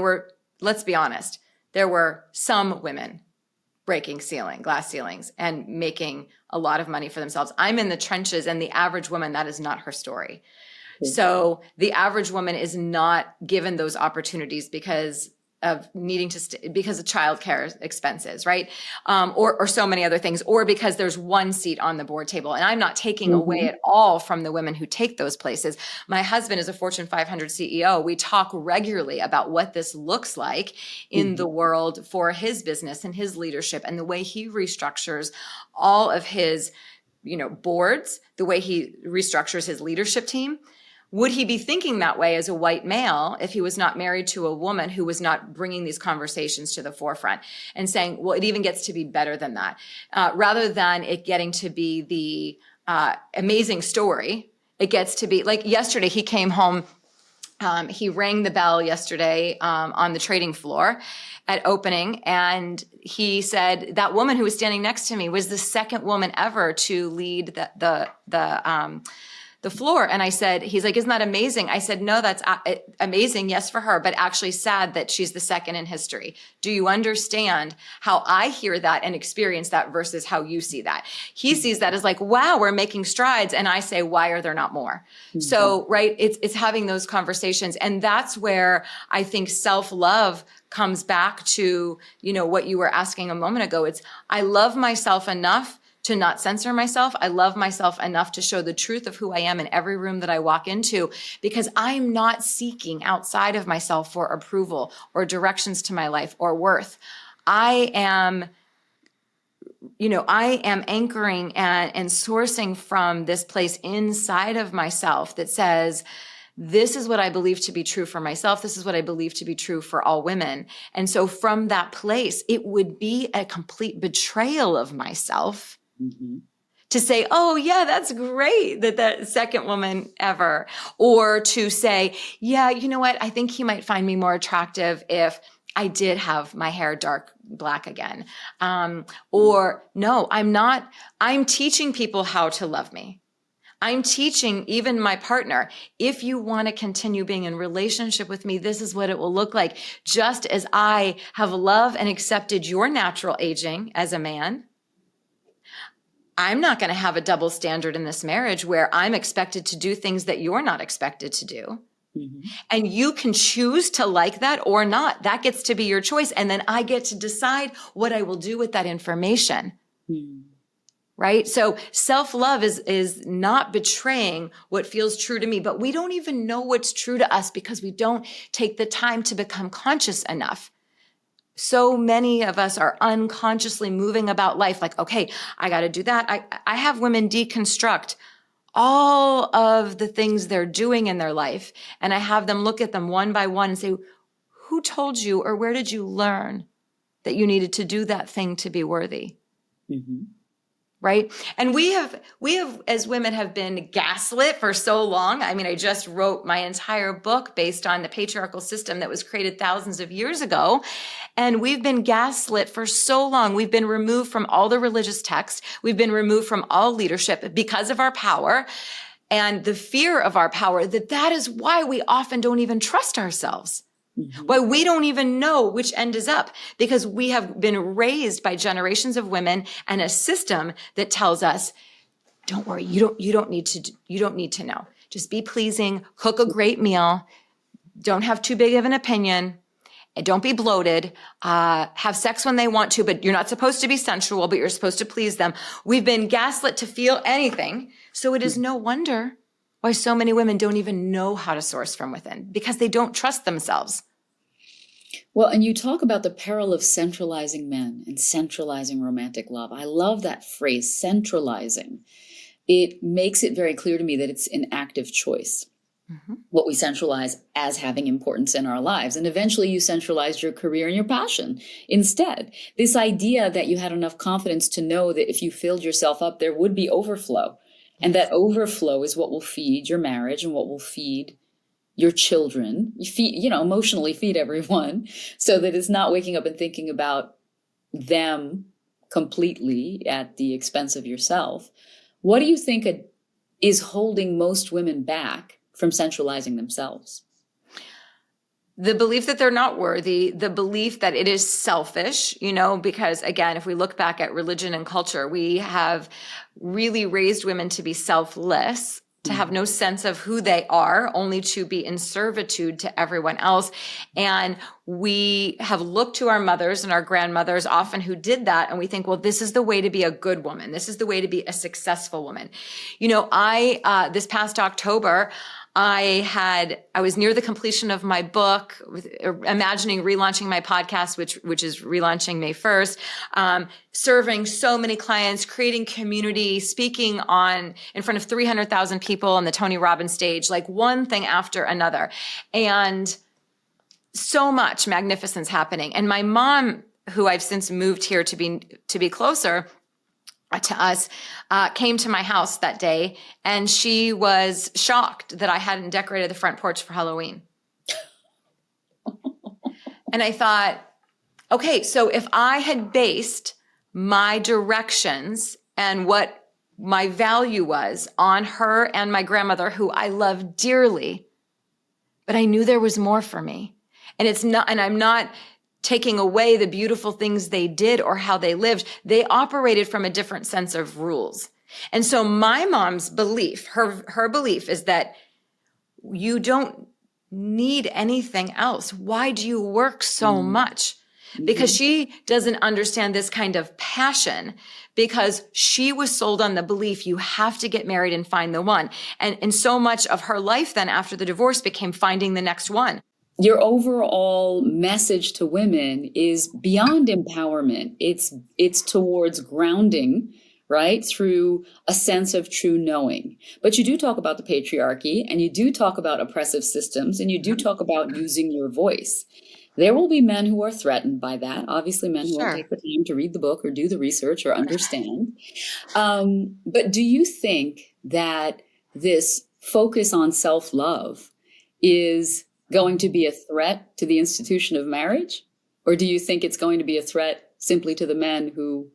let's be honest, there were some women breaking glass ceilings and making a lot of money for themselves. I'm in the trenches, and the average woman, that is not her story. So the average woman is not given those opportunities because of needing to because of childcare expenses, right? Or so many other things, or because there's one seat on the board table. And I'm not taking away at all from the women who take those places. My husband is a Fortune 500 CEO. We talk regularly about what this looks like in the world for his business and his leadership, and the way he restructures all of his, boards, the way he restructures his leadership team. Would he be thinking that way as a white male if he was not married to a woman who was not bringing these conversations to the forefront and saying, well, it even gets to be better than that, rather than it getting to be the amazing story? It gets to be like yesterday, he came home. He rang the bell yesterday on the trading floor at opening, and he said that woman who was standing next to me was the second woman ever to lead the floor. And I said, he's like, isn't that amazing? I said, no, that's amazing. Yes, for her, but actually sad that she's the second in history. Do you understand how I hear that and experience that versus how you see that? He sees that as like, wow, we're making strides. And I say, why are there not more? So, right. It's having those conversations. And that's where I think self-love comes back to, what you were asking a moment ago. It's, I love myself enough to not censor myself. I love myself enough to show the truth of who I am in every room that I walk into, because I'm not seeking outside of myself for approval or directions to my life or worth. I am anchoring and sourcing from this place inside of myself that says, this is what I believe to be true for myself. This is what I believe to be true for all women. And so from that place, it would be a complete betrayal of myself to say, oh yeah, that's great that second woman ever. Or to say, yeah, you know what? I think he might find me more attractive if I did have my hair dark black again. Or no, I'm not. I'm teaching people how to love me. I'm teaching even my partner, if you want to continue being in relationship with me, this is what it will look like. Just as I have loved and accepted your natural aging as a man, I'm not going to have a double standard in this marriage where I'm expected to do things that you're not expected to do. And you can choose to like that or not. That gets to be your choice. And then I get to decide what I will do with that information. Right? So self-love is not betraying what feels true to me, but we don't even know what's true to us because we don't take the time to become conscious enough. So many of us are unconsciously moving about life like, okay, I got to do that. I have women deconstruct all of the things they're doing in their life. And I have them look at them one by one and say, who told you, or where did you learn that you needed to do that thing to be worthy? right? And we have as women have been gaslit for so long. I mean, I just wrote my entire book based on the patriarchal system that was created thousands of years ago. And we've been gaslit for so long. We've been removed from all the religious texts. We've been removed from all leadership because of our power and the fear of our power. That is why we often don't even trust ourselves. Why we don't even know which end is up, because we have been raised by generations of women and a system that tells us, don't worry, you don't need to know. Just be pleasing, cook a great meal, don't have too big of an opinion, and don't be bloated, have sex when they want to, but you're not supposed to be sensual, but you're supposed to please them. We've been gaslit to feel anything. So it is no wonder why so many women don't even know how to source from within, because they don't trust themselves. Well, and you talk about the peril of centralizing men and centralizing romantic love. I love that phrase, centralizing. It makes it very clear to me that it's an active choice. What we centralize as having importance in our lives. And eventually you centralized your career and your passion instead. This idea that you had enough confidence to know that if you filled yourself up, there would be overflow. And that overflow is what will feed your marriage and what will feed your children. You feed, emotionally feed everyone, so that it's not waking up and thinking about them completely at the expense of yourself. What do you think is holding most women back from centralizing themselves? The belief that they're not worthy, the belief that it is selfish, because again, if we look back at religion and culture, we have really raised women to be selfless, to have no sense of who they are, only to be in servitude to everyone else. And we have looked to our mothers and our grandmothers often who did that. And we think, well, this is the way to be a good woman. This is the way to be a successful woman. This past October, I was near the completion of my book, imagining relaunching my podcast, which is relaunching May 1st, serving so many clients, creating community, speaking in front of 300,000 people on the Tony Robbins stage, like one thing after another. And so much magnificence happening. And my mom, who I've since moved here to be closer to us, came to my house that day, and she was shocked that I hadn't decorated the front porch for Halloween. And I thought, okay, so if I had based my directions and what my value was on her and my grandmother, who I love dearly, but I knew there was more for me. And I'm not taking away the beautiful things they did or how they lived. They operated from a different sense of rules. And so my mom's belief, her belief is that you don't need anything else. Why do you work so much? Because she doesn't understand this kind of passion, because she was sold on the belief you have to get married and find the one. And so much of her life then after the divorce became finding the next one. Your overall message to women is beyond empowerment. It's towards grounding, right? Through a sense of true knowing. But you do talk about the patriarchy, and you do talk about oppressive systems, and you do talk about using your voice. There will be men who are threatened by that. Obviously, men who won't take the time to read the book or do the research or understand. But do you think that this focus on self-love is going to be a threat to the institution of marriage? Or do you think it's going to be a threat simply to the men who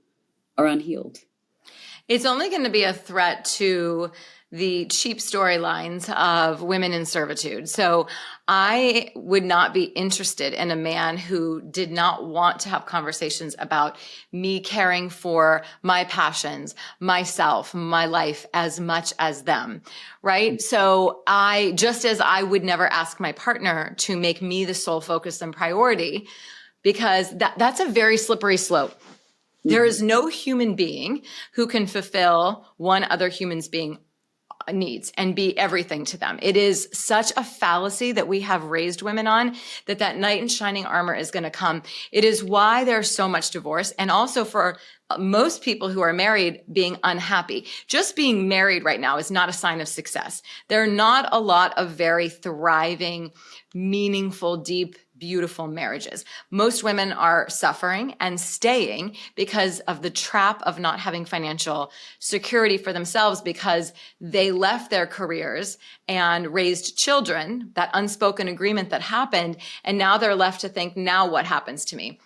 are unhealed? It's only going to be a threat to the cheap storylines of women in servitude. So I would not be interested in a man who did not want to have conversations about me caring for my passions, myself, my life as much as them, right? So just as I would never ask my partner to make me the sole focus and priority, because that's a very slippery slope. There is no human being who can fulfill one other human's being needs and be everything to them. It is such a fallacy that we have raised women on, that knight in shining armor is going to come. It is why there's so much divorce, and also for most people who are married being unhappy. Just being married right now is not a sign of success. There are not a lot of very thriving, meaningful, deep beautiful marriages. Most women are suffering and staying because of the trap of not having financial security for themselves, because they left their careers and raised children, that unspoken agreement that happened. And now they're left to think, now what happens to me?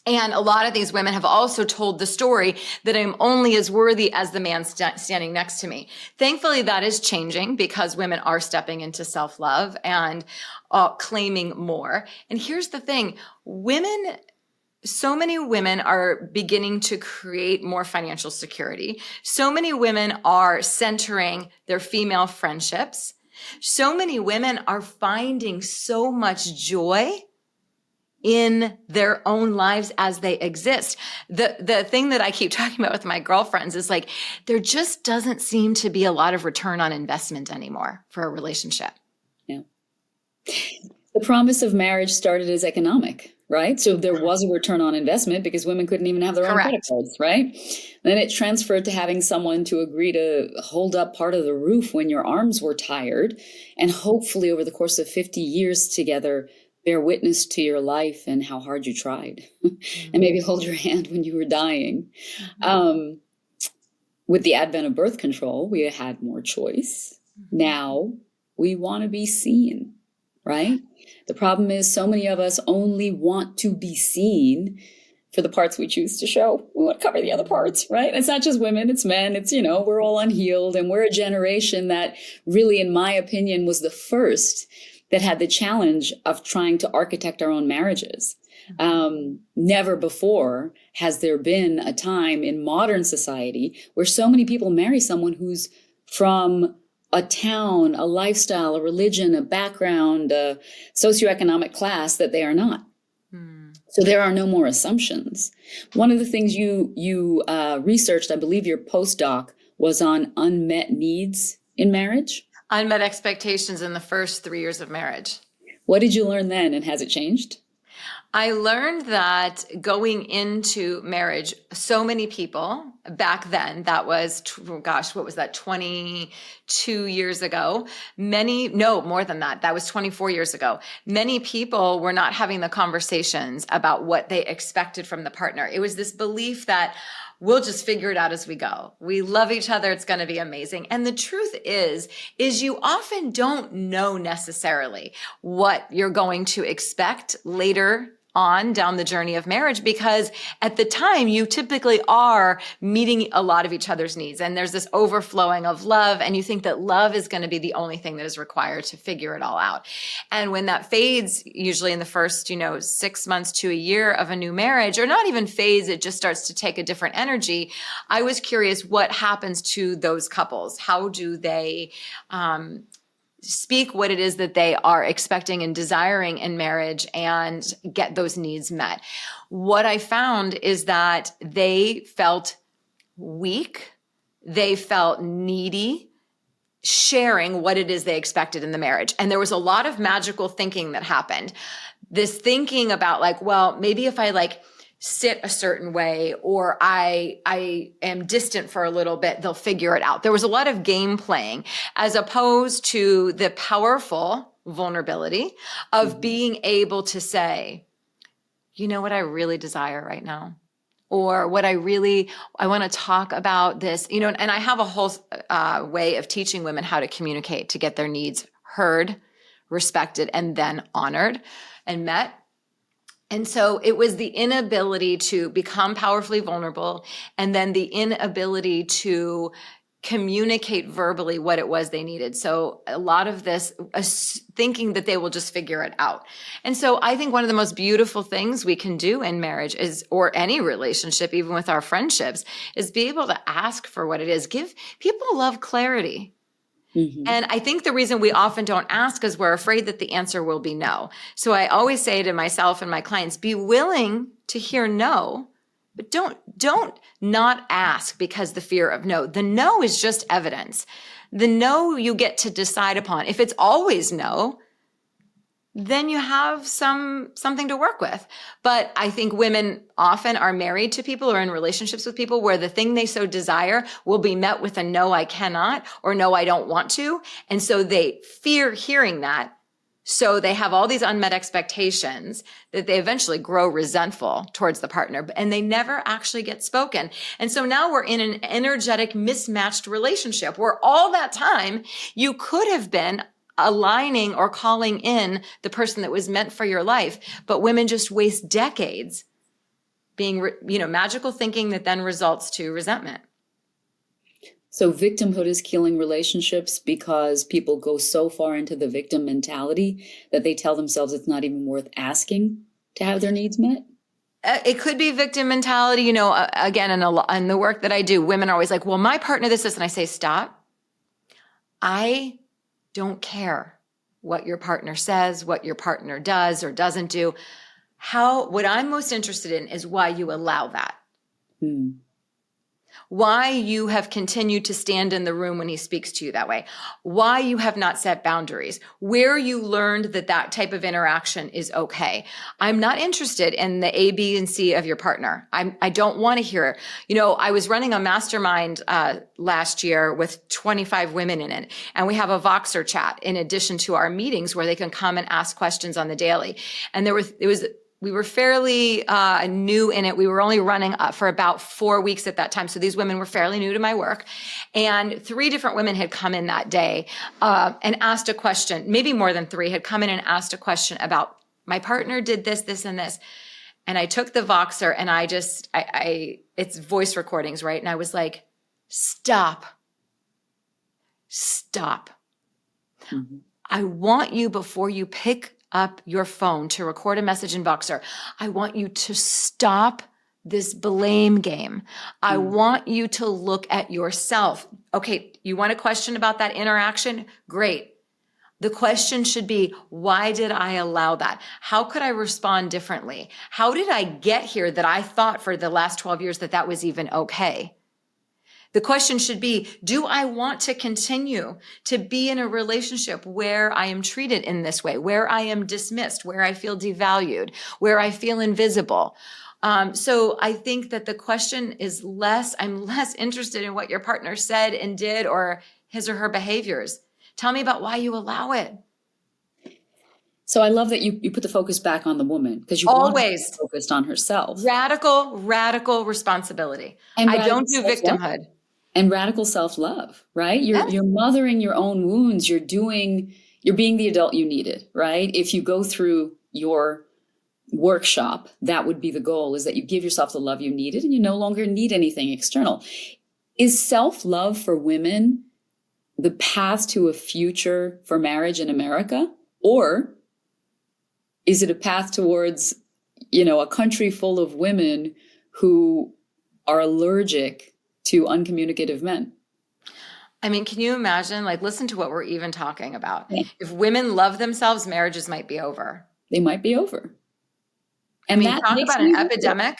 And a lot of these women have also told the story that I'm only as worthy as the man standing next to me. Thankfully, that is changing because women are stepping into self-love and claiming more. And here's the thing, so many women are beginning to create more financial security. So many women are centering their female friendships. So many women are finding so much joy in their own lives as they exist. The thing that I keep talking about with my girlfriends is like, there just doesn't seem to be a lot of return on investment anymore for a relationship. Yeah. The promise of marriage started as economic, right? So there was a return on investment because women couldn't even have their own credit cards, right? Then it transferred to having someone to agree to hold up part of the roof when your arms were tired, and hopefully over the course of 50 years together, bear witness to your life and how hard you tried, and maybe hold your hand when you were dying. With the advent of birth control, we had more choice. Now we want to be seen, right? The problem is so many of us only want to be seen for the parts we choose to show. We want to cover the other parts, right? It's not just women, it's men, it's, we're all unhealed, and we're a generation that really, in my opinion, was the first that had the challenge of trying to architect our own marriages. Never before has there been a time in modern society where so many people marry someone who's from a town, a lifestyle, a religion, a background, a socioeconomic class that they are not. So there are no more assumptions. One of the things you researched, I believe your postdoc, was on unmet needs in marriage. Unmet expectations in the first 3 years of marriage. What did you learn then, and has it changed? I learned that going into marriage, so many people back then, that was, what was that, 22 years ago? More than that. That was 24 years ago. Many people were not having the conversations about what they expected from the partner. It was this belief that we'll just figure it out as we go. We love each other. It's going to be amazing. And the truth is you often don't know necessarily what you're going to expect later on down the journey of marriage, because at the time you typically are meeting a lot of each other's needs, and there's this overflowing of love, and you think that love is going to be the only thing that is required to figure it all out. And when that fades, usually in the first 6 months to a year of a new marriage, or not even fades, it just starts to take a different energy. I was curious what happens to those couples. How do they speak what it is that they are expecting and desiring in marriage and get those needs met? What I found is that they felt weak. They felt needy, sharing what it is they expected in the marriage. And there was a lot of magical thinking that happened. This thinking about like, well, maybe if I sit a certain way, or I am distant for a little bit, they'll figure it out. There was a lot of game playing, as opposed to the powerful vulnerability of being able to say, you know what I really desire right now? Or what I want to talk about this, and I have a whole way of teaching women how to communicate to get their needs heard, respected, and then honored and met. And so it was the inability to become powerfully vulnerable, and then the inability to communicate verbally what it was they needed. So a lot of this thinking that they will just figure it out. And so I think one of the most beautiful things we can do in marriage is, or any relationship, even with our friendships, is be able to ask for what it is. People love clarity. Mm-hmm. And I think the reason we often don't ask is we're afraid that the answer will be no. So I always say to myself and my clients, be willing to hear no, but don't not ask because the fear of no. The no is just evidence. The no you get to decide upon. If it's always no, then you have something to work with. But I think women often are married to people or in relationships with people where the thing they so desire will be met with a no, I cannot, or no, I don't want to. And so they fear hearing that. So they have all these unmet expectations that they eventually grow resentful towards the partner, and they never actually get spoken. And so now we're in an energetic mismatched relationship where all that time you could have been aligning or calling in the person that was meant for your life. But women just waste decades being, magical thinking that then results to resentment. So victimhood is killing relationships because people go so far into the victim mentality that they tell themselves it's not even worth asking to have their needs met. It could be victim mentality. Again, in the work that I do, women are always like, well, my partner, this. And I say, stop. I don't care what your partner says, what your partner does or doesn't do. What I'm most interested in is why you allow that. Why you have continued to stand in the room when he speaks to you that way, why you have not set boundaries, where you learned that type of interaction is okay. I'm not interested in the A, B, and C of your partner. I don't want to hear, I was running a mastermind last year with 25 women in it. And we have a Voxer chat in addition to our meetings where they can come and ask questions on the daily. And we were fairly new in it. We were only running for about 4 weeks at that time. So these women were fairly new to my work. And 3 different women had come in that day and asked a question. Maybe more than 3 had come in and asked a question about my partner did this, this, and this. And I took the Voxer and it's voice recordings, right? And I was like, stop. Mm-hmm. I want you, before you pick up your phone to record a message in Voxer, I want you to stop this blame game. I want you to look at yourself. Okay, you want a question about that interaction? Great. The question should be, why did I allow that? How could I respond differently? How did I get here that I thought for the last 12 years that was even okay? The question should be, do I want to continue to be in a relationship where I am treated in this way, where I am dismissed, where I feel devalued, where I feel invisible? So I think that the question is I'm less interested in what your partner said and did or his or her behaviors. Tell me about why you allow it. So I love that you put the focus back on the woman because you always want to be focused on herself. Radical responsibility. And I don't do victimhood. And radical self-love, right? You're mothering your own wounds. You're being the adult you needed, right? If you go through your workshop, that would be the goal, is that you give yourself the love you needed and you no longer need anything external. Is self-love for women the path to a future for marriage in America? Or is it a path towards, a country full of women who are allergic to uncommunicative men? I mean, can you imagine, listen to what we're even talking about. Yeah. If women love themselves, marriages might be over. They might be over. And talk about an epidemic.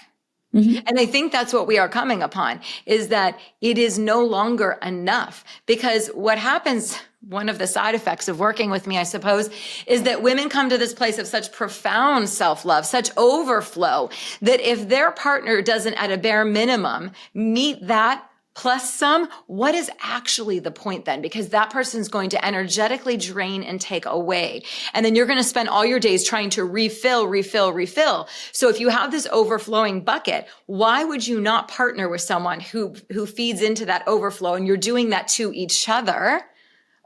Mm-hmm. And I think that's what we are coming upon, is that it is no longer enough. Because what happens, one of the side effects of working with me, I suppose, is that women come to this place of such profound self-love, such overflow, that if their partner doesn't at a bare minimum meet that plus some, what is actually the point then? Because that person's going to energetically drain and take away. And then you're going to spend all your days trying to refill. So if you have this overflowing bucket, why would you not partner with someone who feeds into that overflow, and you're doing that to each other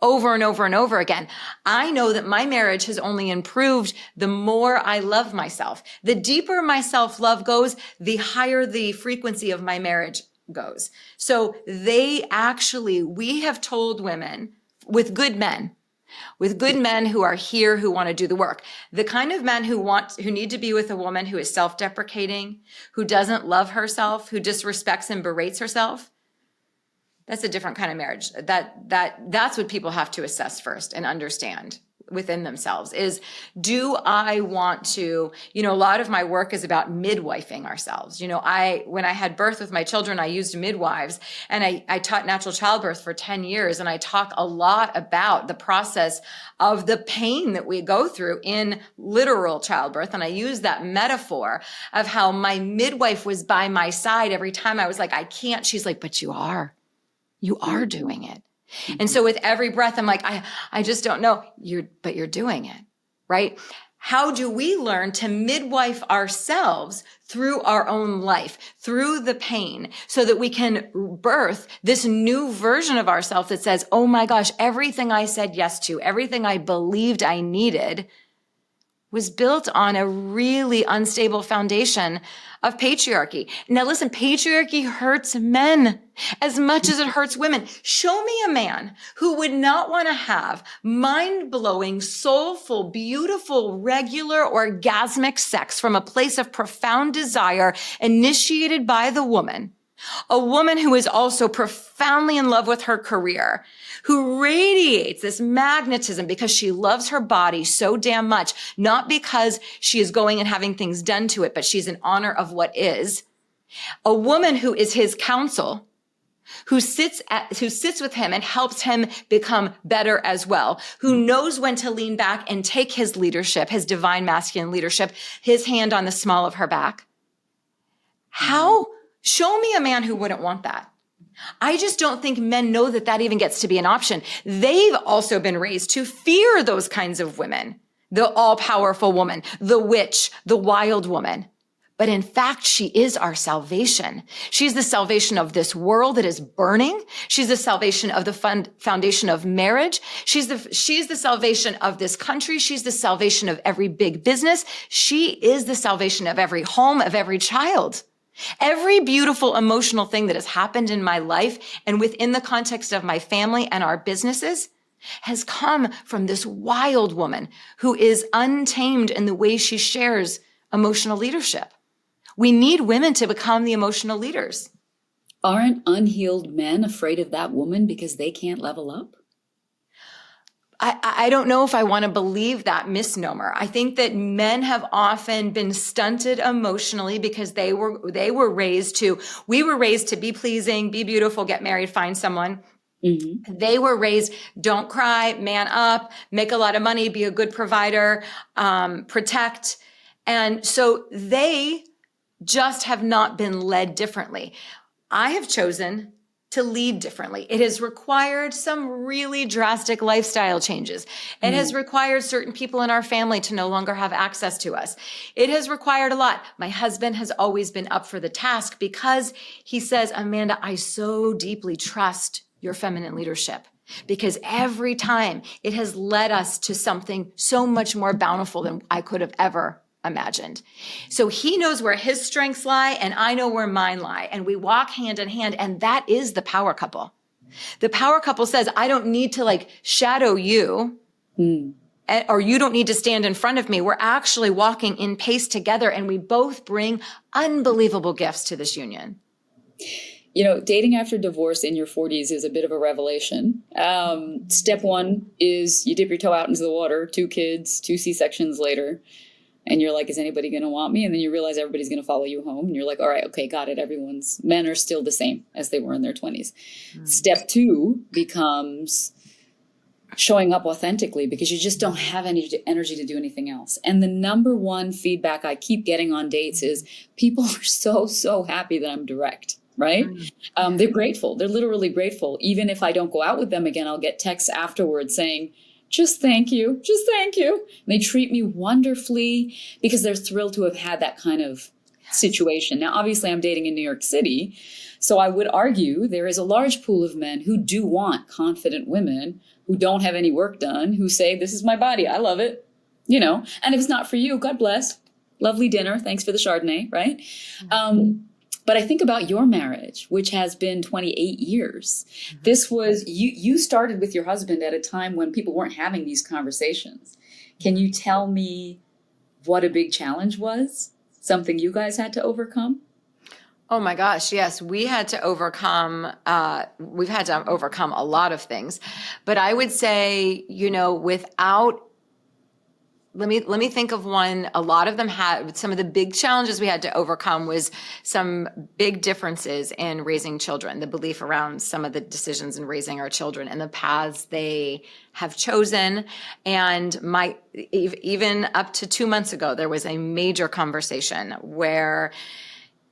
over and over and over again? I know that my marriage has only improved the more I love myself. The deeper my self-love goes, the higher the frequency of my marriage goes. So we have told women with good men who are here, who want to do the work, the kind of men who need to be with a woman who is self-deprecating, who doesn't love herself, who disrespects and berates herself. That's a different kind of marriage. That's what people have to assess first and understand within themselves is, do I want to, a lot of my work is about midwifing ourselves. When I had birth with my children, I used midwives, and I taught natural childbirth for 10 years. And I talk a lot about the process of the pain that we go through in literal childbirth. And I use that metaphor of how my midwife was by my side every time I was like, I can't. She's like, but you are doing it. And so with every breath, I'm like, I just don't know. But you're doing it. right? How do we learn to midwife ourselves through our own life, through the pain, so that we can birth this new version of ourselves that says, oh my gosh, everything I said yes to, everything I believed I needed was built on a really unstable foundation of patriarchy. Now listen, patriarchy hurts men as much as it hurts women. Show me a man who would not want to have mind-blowing, soulful, beautiful, regular, orgasmic sex from a place of profound desire initiated by the woman. A woman who is also profoundly in love with her career, who radiates this magnetism because she loves her body so damn much, not because she is going and having things done to it, but she's in honor of what is. A woman who is his counsel, who sits with him and helps him become better as well, who knows when to lean back and take his leadership, his divine masculine leadership, his hand on the small of her back. Show me a man who wouldn't want that. I just don't think men know that that even gets to be an option. They've also been raised to fear those kinds of women, the all-powerful woman, the witch, the wild woman. But in fact, she is our salvation. She's the salvation of this world that is burning. She's the salvation of the foundation of marriage. She's the salvation of this country. She's the salvation of every big business. She is the salvation of every home, of every child. Every beautiful emotional thing that has happened in my life and within the context of my family and our businesses has come from this wild woman who is untamed in the way she shares emotional leadership. We need women to become the emotional leaders. Aren't unhealed men afraid of that woman because they can't level up? I don't know if I want to believe that misnomer. I think that men have often been stunted emotionally because we were raised to be pleasing, be beautiful, get married, find someone. Mm-hmm. They were raised, don't cry, man up, make a lot of money, be a good provider, protect. And so they just have not been led differently. I have chosen to lead differently. It has required some really drastic lifestyle changes. It has required certain people in our family to no longer have access to us. It has required a lot. My husband has always been up for the task because he says, Amanda, I so deeply trust your feminine leadership, because every time it has led us to something so much more bountiful than I could have ever imagined. So he knows where his strengths lie and I know where mine lie. And we walk hand in hand. And that is the power couple. The power couple says, I don't need to shadow you or you don't need to stand in front of me. We're actually walking in pace together and we both bring unbelievable gifts to this union. You know, dating after divorce in your 40s is a bit of a revelation. Step one is you dip your toe out into the water, 2 kids, 2 C-sections later. And you're like, is anybody going to want me? And then you realize everybody's going to follow you home. And you're like, all right, okay, got it. Men are still the same as they were in their 20s. Step 2 becomes showing up authentically because you just don't have any energy to do anything else. And the number one feedback I keep getting on dates is people are so happy that I'm direct. Right? They're grateful. They're literally grateful. Even if I don't go out with them again, I'll get texts afterwards saying, just thank you. Just thank you. And they treat me wonderfully because they're thrilled to have had that kind of situation. Now, obviously, I'm dating in New York City. So I would argue there is a large pool of men who do want confident women who don't have any work done, who say, this is my body. I love it. You know, and if it's not for you, God bless. Lovely dinner. Thanks for the Chardonnay. Right. But I think about your marriage, which has been 28 years. This was, you started with your husband at a time when people weren't having these conversations. Can you tell me what a big challenge was? Something you guys had to overcome? Oh my gosh, yes. We've had to overcome a lot of things. But I would say, let me think of one. A lot of them had, some of the big challenges we had to overcome was some big differences in raising children, the belief around some of the decisions in raising our children and the paths they have chosen. And even up to 2 months ago, there was a major conversation where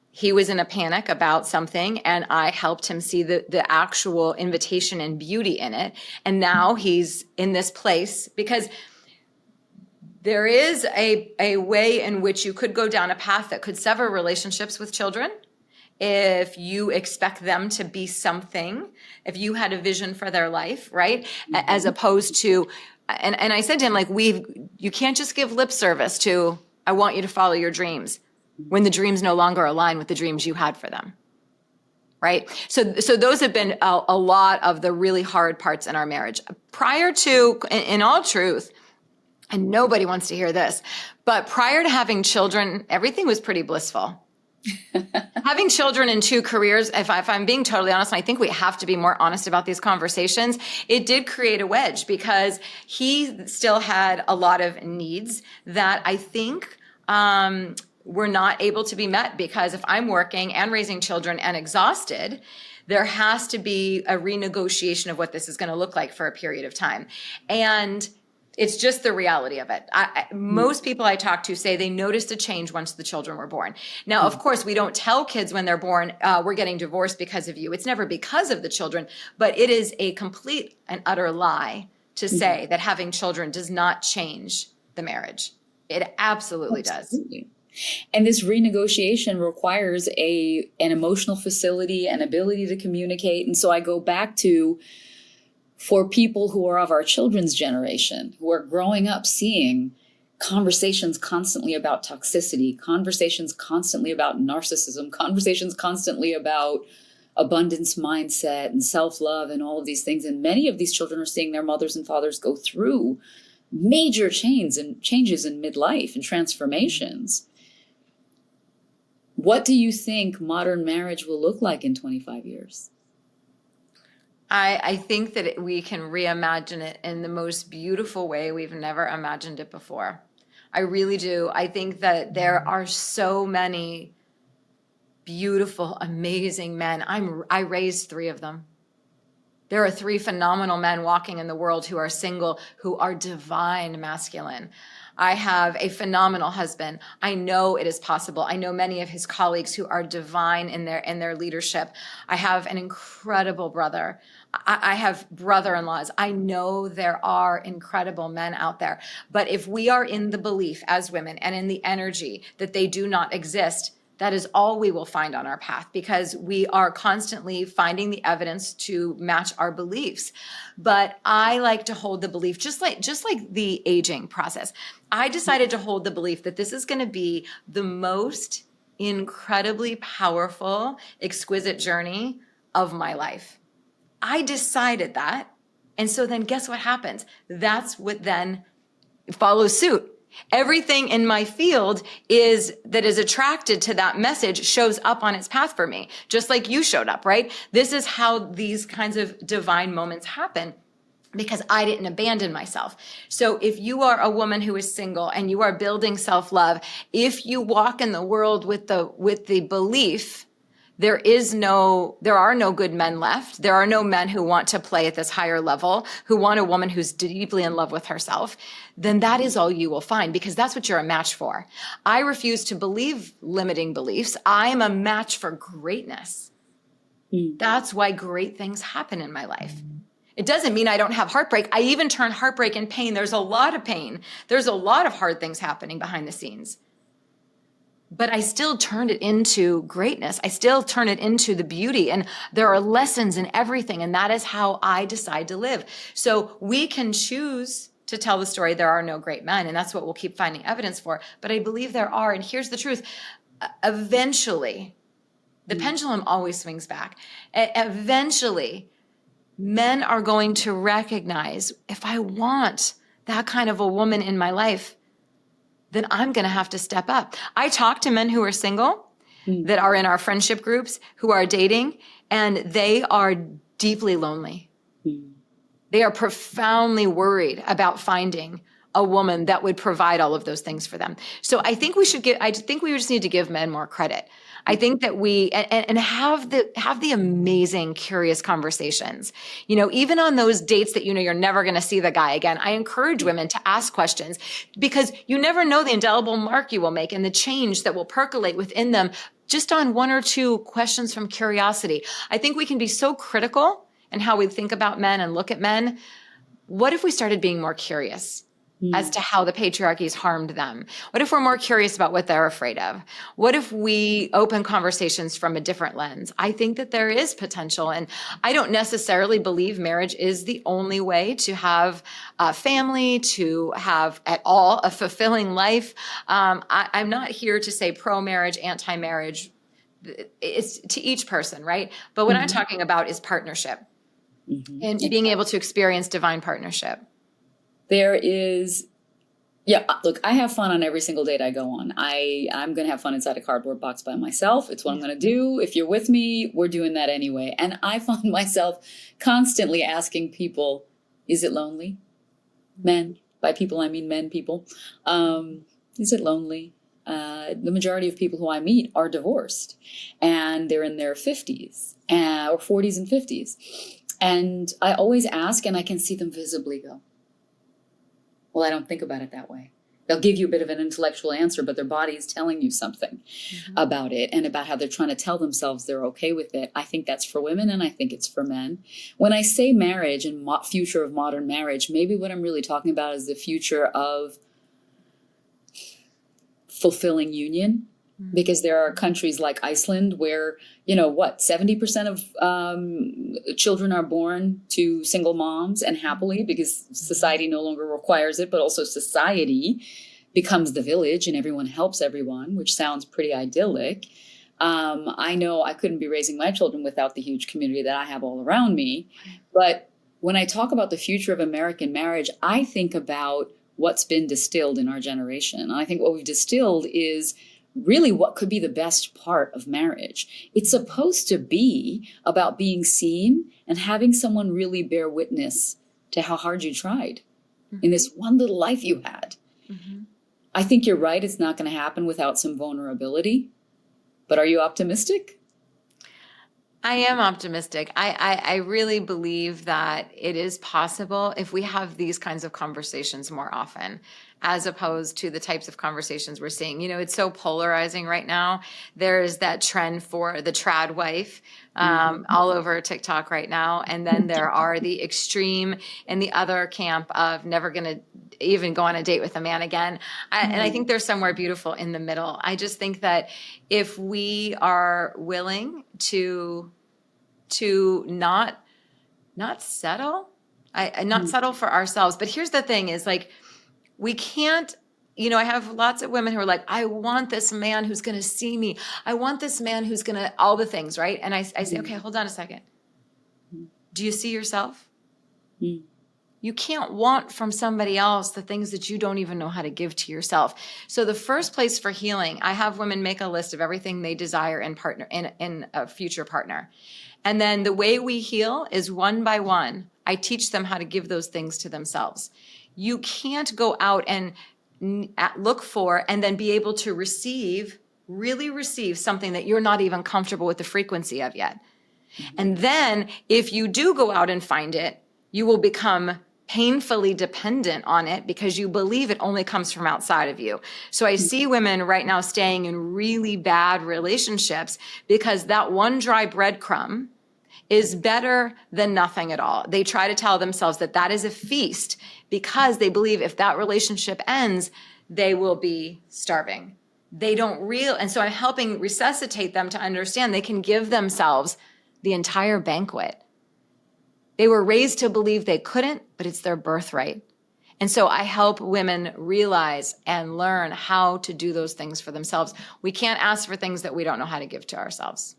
he was in a panic about something and I helped him see the actual invitation and beauty in it. And now he's in this place because There is a way in which you could go down a path that could sever relationships with children if you expect them to be something, if you had a vision for their life, right? As opposed to, and I said to him, like, you can't just give lip service to, I want you to follow your dreams when the dreams no longer align with the dreams you had for them. Right. So those have been a lot of the really hard parts in our marriage. Prior to, in all truth, and nobody wants to hear this, but prior to having children, everything was pretty blissful. Having children in 2 careers, if I'm being totally honest, and I think we have to be more honest about these conversations, it did create a wedge because he still had a lot of needs that I think were not able to be met, because if I'm working and raising children and exhausted, there has to be a renegotiation of what this is going to look like for a period of time. And it's just the reality of it. Most people I talk to say they noticed a change once the children were born. Now, of course, we don't tell kids when they're born, we're getting divorced because of you. It's never because of the children, but it is a complete and utter lie to say that having children does not change the marriage. It absolutely does. And this renegotiation requires an emotional facility and ability to communicate. And so I go back to, for people who are of our children's generation, who are growing up seeing conversations constantly about toxicity, conversations constantly about narcissism, conversations constantly about abundance mindset and self-love and all of these things. And many of these children are seeing their mothers and fathers go through major changes in midlife and transformations. What do you think modern marriage will look like in 25 years? I think that we can reimagine it in the most beautiful way we've never imagined it before. I really do. I think that there are so many beautiful, amazing men. I raised 3 of them. There are 3 phenomenal men walking in the world who are single, who are divine masculine. I have a phenomenal husband. I know it is possible. I know many of his colleagues who are divine in their leadership. I have an incredible brother. I have brother-in-laws. I know there are incredible men out there. But if we are in the belief as women and in the energy that they do not exist, that is all we will find on our path, because we are constantly finding the evidence to match our beliefs. But I like to hold the belief, just like the aging process. I decided to hold the belief that this is going to be the most incredibly powerful, exquisite journey of my life. I decided that. And so then guess what happens? That's what then follows suit. Everything in my field that is attracted to that message shows up on its path for me, just like you showed up, right? This is how these kinds of divine moments happen, because I didn't abandon myself. So if you are a woman who is single and you are building self-love, if you walk in the world with the belief there are no good men left. There are no men who want to play at this higher level, who want a woman who's deeply in love with herself, then that is all you will find, because that's what you're a match for. I refuse to believe limiting beliefs. I am a match for greatness. That's why great things happen in my life. It doesn't mean I don't have heartbreak. I even turn heartbreak and pain. There's a lot of pain. There's a lot of hard things happening behind the scenes. But I still turned it into greatness. I still turn it into the beauty. And there are lessons in everything. And that is how I decide to live. So we can choose to tell the story, there are no great men. And that's what we'll keep finding evidence for. But I believe there are. And here's the truth. Eventually, the pendulum always swings back. Eventually, men are going to recognize, if I want that kind of a woman in my life, then I'm going to have to step up. I talk to men who are single, that are in our friendship groups, who are dating, and they are deeply lonely. They are profoundly worried about finding a woman that would provide all of those things for them. So I think we just need to give men more credit. I think that we and have the amazing, curious conversations. Even on those dates that you're never going to see the guy again. I encourage women to ask questions, because you never know the indelible mark you will make and the change that will percolate within them just on 1 or 2 questions from curiosity. I think we can be so critical in how we think about men and look at men. What if we started being more curious? as to how the patriarchy's harmed them? What if we're more curious about what they're afraid of? What if we open conversations from a different lens? I think that there is potential, and I don't necessarily believe marriage is the only way to have a family, to have at all a fulfilling life. I'm not here to say pro-marriage, anti-marriage. It's to each person, right? But what I'm talking about is partnership and being able to experience divine partnership. There is, look, I have fun on every single date I go on. I'm going to have fun inside a cardboard box by myself. It's what I'm going to do. If you're with me, we're doing that anyway. And I find myself constantly asking people, is it lonely? Men, by people, I mean men, people. Is it lonely? The majority of people who I meet are divorced, and they're in their 50s or 40s and 50s. And I always ask, and I can see them visibly go, well, I don't think about it that way. They'll give you a bit of an intellectual answer, but their body is telling you something about it and about how they're trying to tell themselves they're okay with it. I think that's for women, and I think it's for men. When I say marriage and future of modern marriage, maybe what I'm really talking about is the future of fulfilling union. Because there are countries like Iceland where, 70% of children are born to single moms, and happily, because society no longer requires it, but also society becomes the village and everyone helps everyone, which sounds pretty idyllic. I know I couldn't be raising my children without the huge community that I have all around me. But when I talk about the future of American marriage, I think about what's been distilled in our generation. And I think what we've distilled is really what could be the best part of marriage. It's supposed to be about being seen and having someone really bear witness to how hard you tried in this one little life you had. I think you're right. It's not going to happen without some vulnerability. But are you optimistic? I am optimistic. I really believe that it is possible if we have these kinds of conversations more often, as opposed to the types of conversations we're seeing. It's so polarizing right now. There's that trend for the trad wife all over TikTok right now. And then there are the extreme in the other camp of never going to even go on a date with a man again. And I think there's somewhere beautiful in the middle. I just think that if we are willing to not settle, not settle for ourselves. But here's the thing is, like, we can't, I have lots of women who are like, I want this man who's going to see me. I want this man who's going to, all the things, right? And I say, okay, hold on a second. Do you see yourself? You can't want from somebody else the things that you don't even know how to give to yourself. So the first place for healing, I have women make a list of everything they desire in a future partner. And then the way we heal is one by one. I teach them how to give those things to themselves. You can't go out and look for and then be able to really receive something that you're not even comfortable with the frequency of yet. And then if you do go out and find it, you will become painfully dependent on it because you believe it only comes from outside of you. So I see women right now staying in really bad relationships because that one dry breadcrumb is better than nothing at all. They try to tell themselves that that is a feast because they believe if that relationship ends, they will be starving. And so I'm helping resuscitate them to understand they can give themselves the entire banquet. They were raised to believe they couldn't, but it's their birthright. And so I help women realize and learn how to do those things for themselves. We can't ask for things that we don't know how to give to ourselves.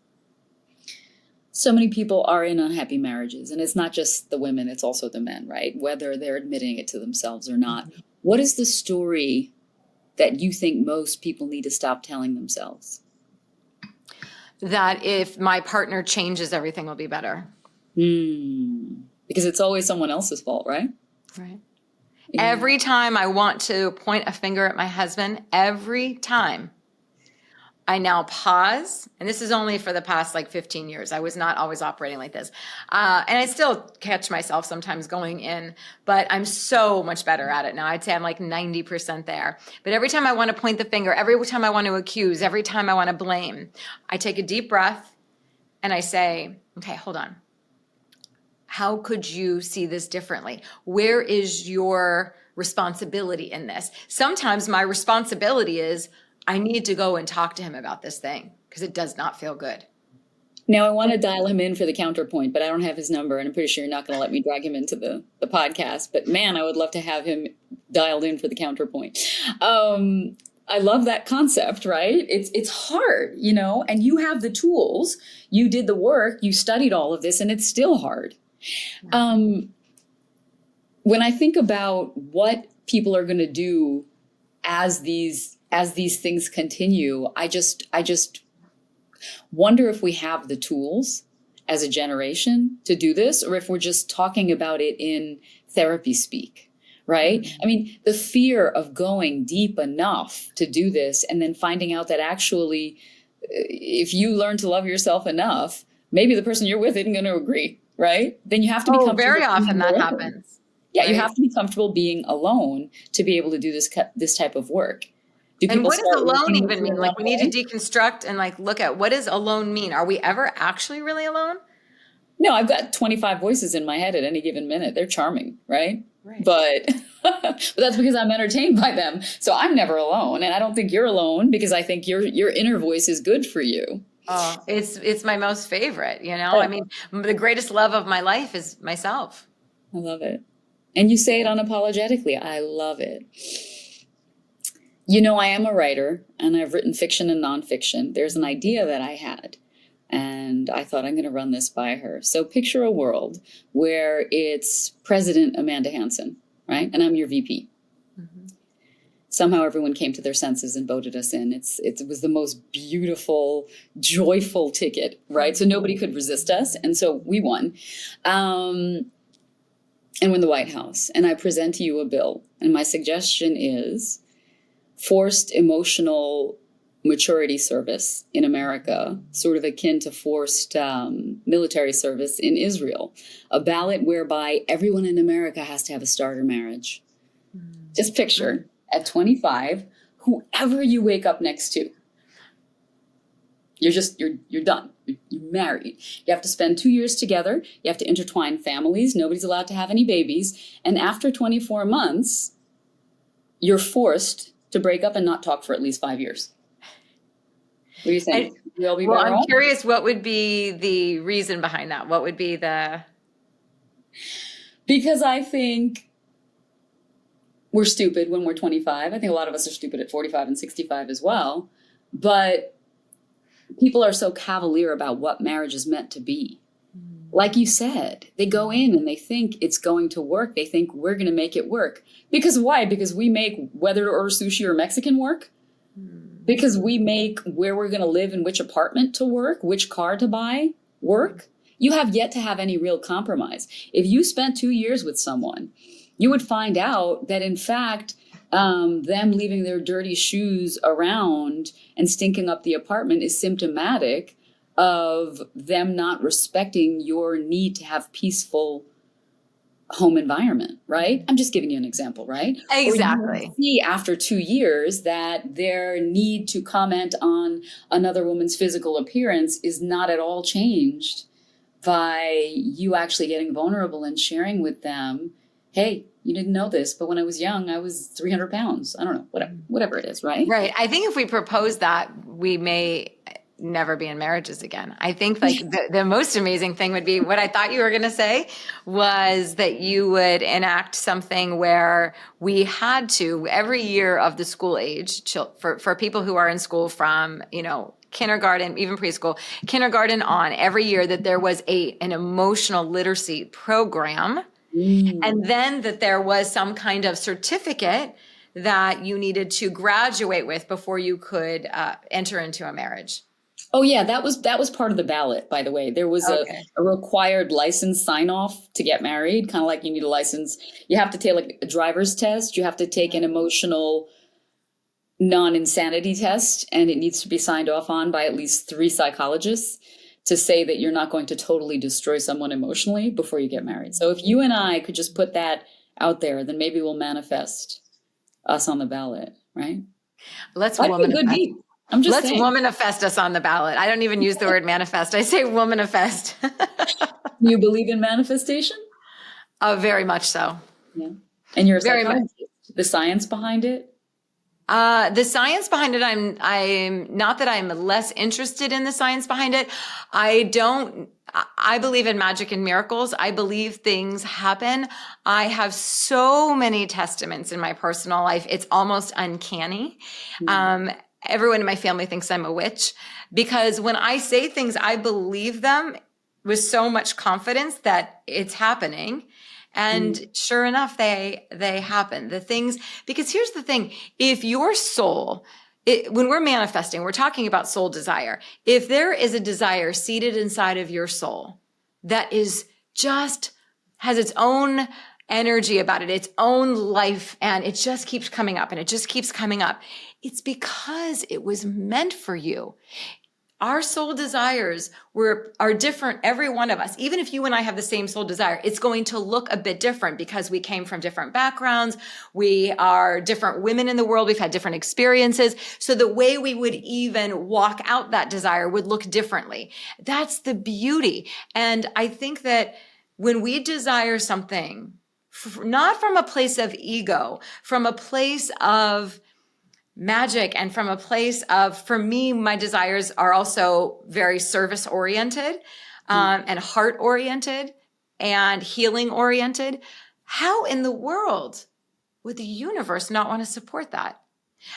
So many people are in unhappy marriages, and it's not just the women, it's also the men, right? Whether they're admitting it to themselves or not. What is the story that you think most people need to stop telling themselves? That if my partner changes, everything will be better. Because it's always someone else's fault, right? Right. Yeah. Every time I want to point a finger at my husband, every time I now pause, and this is only for the past 15 years. I was not always operating like this. And I still catch myself sometimes going in, but I'm so much better at it now. I'd say I'm 90% there. But every time I want to point the finger, every time I want to accuse, every time I want to blame, I take a deep breath and I say, okay, hold on. How could you see this differently? Where is your responsibility in this. Sometimes my responsibility is I need to go and talk to him about this thing because it does not feel good. Now, I want to dial him in for the counterpoint, but I don't have his number, and I'm pretty sure you're not going to let me drag him into the podcast. But man, I would love to have him dialed in for the counterpoint. I love that concept, right? It's hard, you know, and you have the tools. You did the work. You studied all of this, and it's still hard. When I think about what people are going to do as these things continue, I just wonder if we have the tools as a generation to do this, or if we're just talking about it in therapy speak, right? Mm-hmm. I mean, the fear of going deep enough to do this and then finding out that actually, if you learn to love yourself enough, maybe the person you're with isn't going to agree, right? Then you have to be comfortable. Very often that happens. Yeah, right? You have to be comfortable being alone to be able to do this type of work. And what does alone even mean? Like, we need to deconstruct and like look at what does alone mean? Are we ever actually really alone? No, I've got 25 voices in my head at any given minute. They're charming, right? But that's because I'm entertained by them. So I'm never alone. And I don't think you're alone because I think your inner voice is good for you. Oh, it's my most favorite, you know? I mean, the greatest love of my life is myself. I love it. And you say it unapologetically. I love it. You know, I am a writer and I've written fiction and nonfiction. There's an idea that I had and I thought I'm going to run this by her. So picture a world where it's President Amanda Hanson, right? And I'm your VP. Mm-hmm. Somehow everyone came to their senses and voted us in. It was the most beautiful, joyful ticket, right? So nobody could resist us. And so we won. And we're in the White House. And I present to you a bill. And my suggestion is forced emotional maturity service in America, sort of akin to forced military service in Israel, a ballot whereby everyone in America has to have a starter marriage. Just picture at 25, whoever you wake up next to, you're done. You're married. You have to spend 2 years together. You have to intertwine families. Nobody's allowed to have any babies. And after 24 months, you're forced to break up and not talk for at least 5 years. What do you think? Well, I'm curious, what would be the reason behind that? What would be the... Because I think we're stupid when we're 25. I think a lot of us are stupid at 45 and 65 as well. But people are so cavalier about what marriage is meant to be. Like you said, they go in and they think it's going to work. They think we're going to make it work. Because why? Because we make whether to order sushi or Mexican work. Because we make where we're going to live in which apartment to work, which car to buy work. You have yet to have any real compromise. If you spent 2 years with someone, you would find out that in fact, them leaving their dirty shoes around and stinking up the apartment is symptomatic of them not respecting your need to have peaceful home environment, right? I'm just giving you an example, right? Exactly. Or you see after 2 years that their need to comment on another woman's physical appearance is not at all changed by you actually getting vulnerable and sharing with them, hey, you didn't know this, but when I was young, I was 300 pounds. I don't know, whatever it is, right? Right. I think if we propose that, we may never be in marriages again. I think like the most amazing thing would be what I thought you were going to say was that you would enact something where we had to every year of the school age for people who are in school from, you know, kindergarten, even preschool, kindergarten on, every year that there was an emotional literacy program. And then that there was some kind of certificate that you needed to graduate with before you could enter into a marriage. Oh yeah, that was part of the ballot, by the way. There was a required license sign off to get married, kind of like you need a license. You have to take like a driver's test. You have to take an emotional non-insanity test, and it needs to be signed off on by at least 3 psychologists to say that you're not going to totally destroy someone emotionally before you get married. So if you and I could just put that out there, then maybe we'll manifest us on the ballot, right? Let's womanifest. I'm just Let's saying. Womanifest us on the ballot. I don't even use the word manifest. I say womanifest. You believe in manifestation? Very much so. Yeah. And you're a psychologist. The science behind it? The science behind it, I'm not that I'm less interested in the science behind it. I believe in magic and miracles. I believe things happen. I have so many testaments in my personal life. It's almost uncanny. Everyone in my family thinks I'm a witch because when I say things, I believe them with so much confidence that it's happening. And sure enough, they happen. The things, because here's the thing, if your soul, when we're manifesting, we're talking about soul desire. If there is a desire seated inside of your soul that is just has its own energy about it, its own life, and it just keeps coming up and it just keeps coming up, it's because it was meant for you. Our soul desires are different, every one of us. Even if you and I have the same soul desire, it's going to look a bit different because we came from different backgrounds. We are different women in the world. We've had different experiences. So the way we would even walk out that desire would look differently. That's the beauty. And I think that when we desire something, not from a place of ego, from a place of magic and from a place of, for me, my desires are also very service oriented, and heart oriented and healing oriented. How in the world would the universe not want to support that?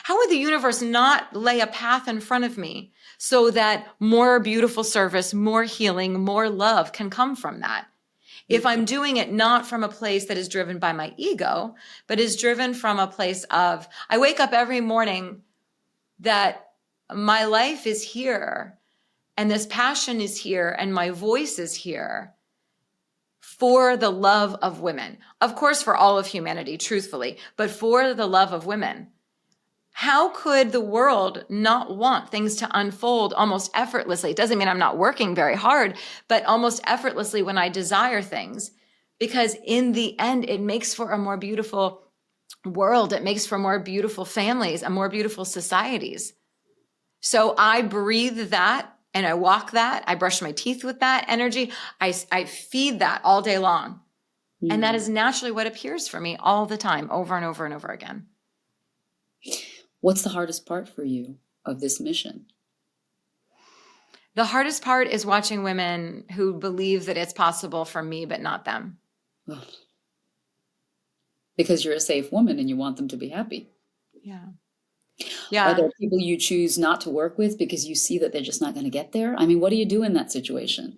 How would the universe not lay a path in front of me so that more beautiful service, more healing, more love can come from that? If I'm doing it not from a place that is driven by my ego, but is driven from a place of, I wake up every morning that my life is here and this passion is here and my voice is here for the love of women. Of course, for all of humanity, truthfully, but for the love of women. How could the world not want things to unfold almost effortlessly? It doesn't mean I'm not working very hard, but almost effortlessly when I desire things, because in the end, it makes for a more beautiful world. It makes for more beautiful families and more beautiful societies. So I breathe that and I walk that. I brush my teeth with that energy. I feed that all day long. And that is naturally what appears for me all the time, over and over and over again. What's the hardest part for you of this mission? The hardest part is watching women who believe that it's possible for me, but not them. Because you're a safe woman and you want them to be happy. Yeah. Are there people you choose not to work with because you see that they're just not going to get there? I mean, what do you do in that situation?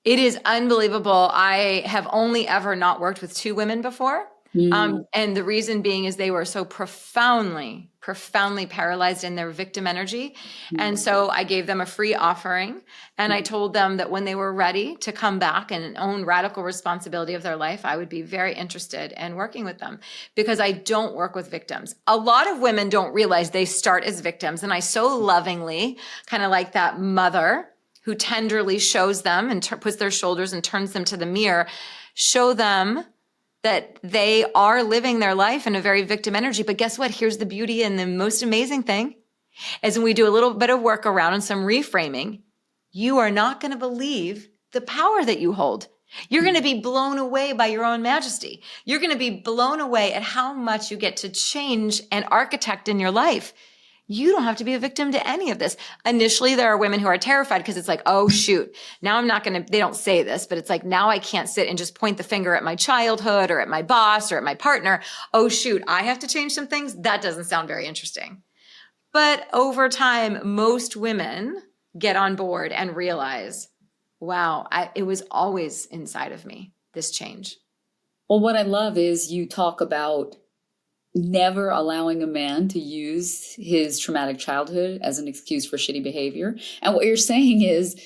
It is unbelievable. I have only ever not worked with 2 women before. And the reason being is they were so profoundly paralyzed in their victim energy. And so I gave them a free offering and I told them that when they were ready to come back and own radical responsibility of their life, I would be very interested in working with them because I don't work with victims. A lot of women don't realize they start as victims. And I so lovingly, kind of like that mother who tenderly shows them and puts their shoulders and turns them to the mirror, show them that they are living their life in a very victim energy. But guess what? Here's the beauty and the most amazing thing is when we do a little bit of work around and some reframing, you are not going to believe the power that you hold. You're going to be blown away by your own majesty. You're going to be blown away at how much you get to change and architect in your life. You don't have to be a victim to any of this. Initially, there are women who are terrified because it's like, oh, shoot, now I'm not going to, they don't say this, but it's like, now I can't sit and just point the finger at my childhood or at my boss or at my partner. Oh, shoot, I have to change some things. That doesn't sound very interesting. But over time, most women get on board and realize, wow, it was always inside of me, this change. Well, what I love is you talk about never allowing a man to use his traumatic childhood as an excuse for shitty behavior. And what you're saying is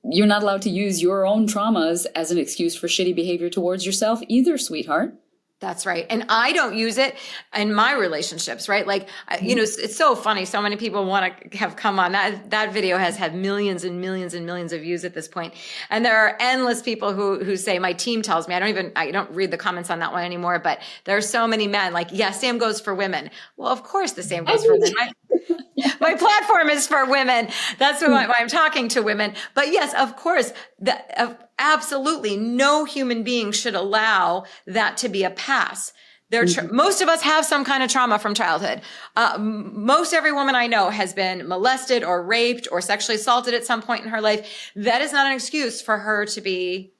you're not allowed to use your own traumas as an excuse for shitty behavior towards yourself either, sweetheart. That's right. And I don't use it in my relationships, right? Like, you know, it's so funny. So many people want to have come on. That video has had millions and millions and millions of views at this point. And there are endless people who say, my team tells me, I don't read the comments on that one anymore, but there are so many men like, yeah, same goes for women. Well, of course the same goes for women. My platform is for women. That's why I'm talking to women. But yes, of course, absolutely no human being should allow that to be a pass. Most of us have some kind of trauma from childhood. Most every woman I know has been molested or raped or sexually assaulted at some point in her life. That is not an excuse for her to be,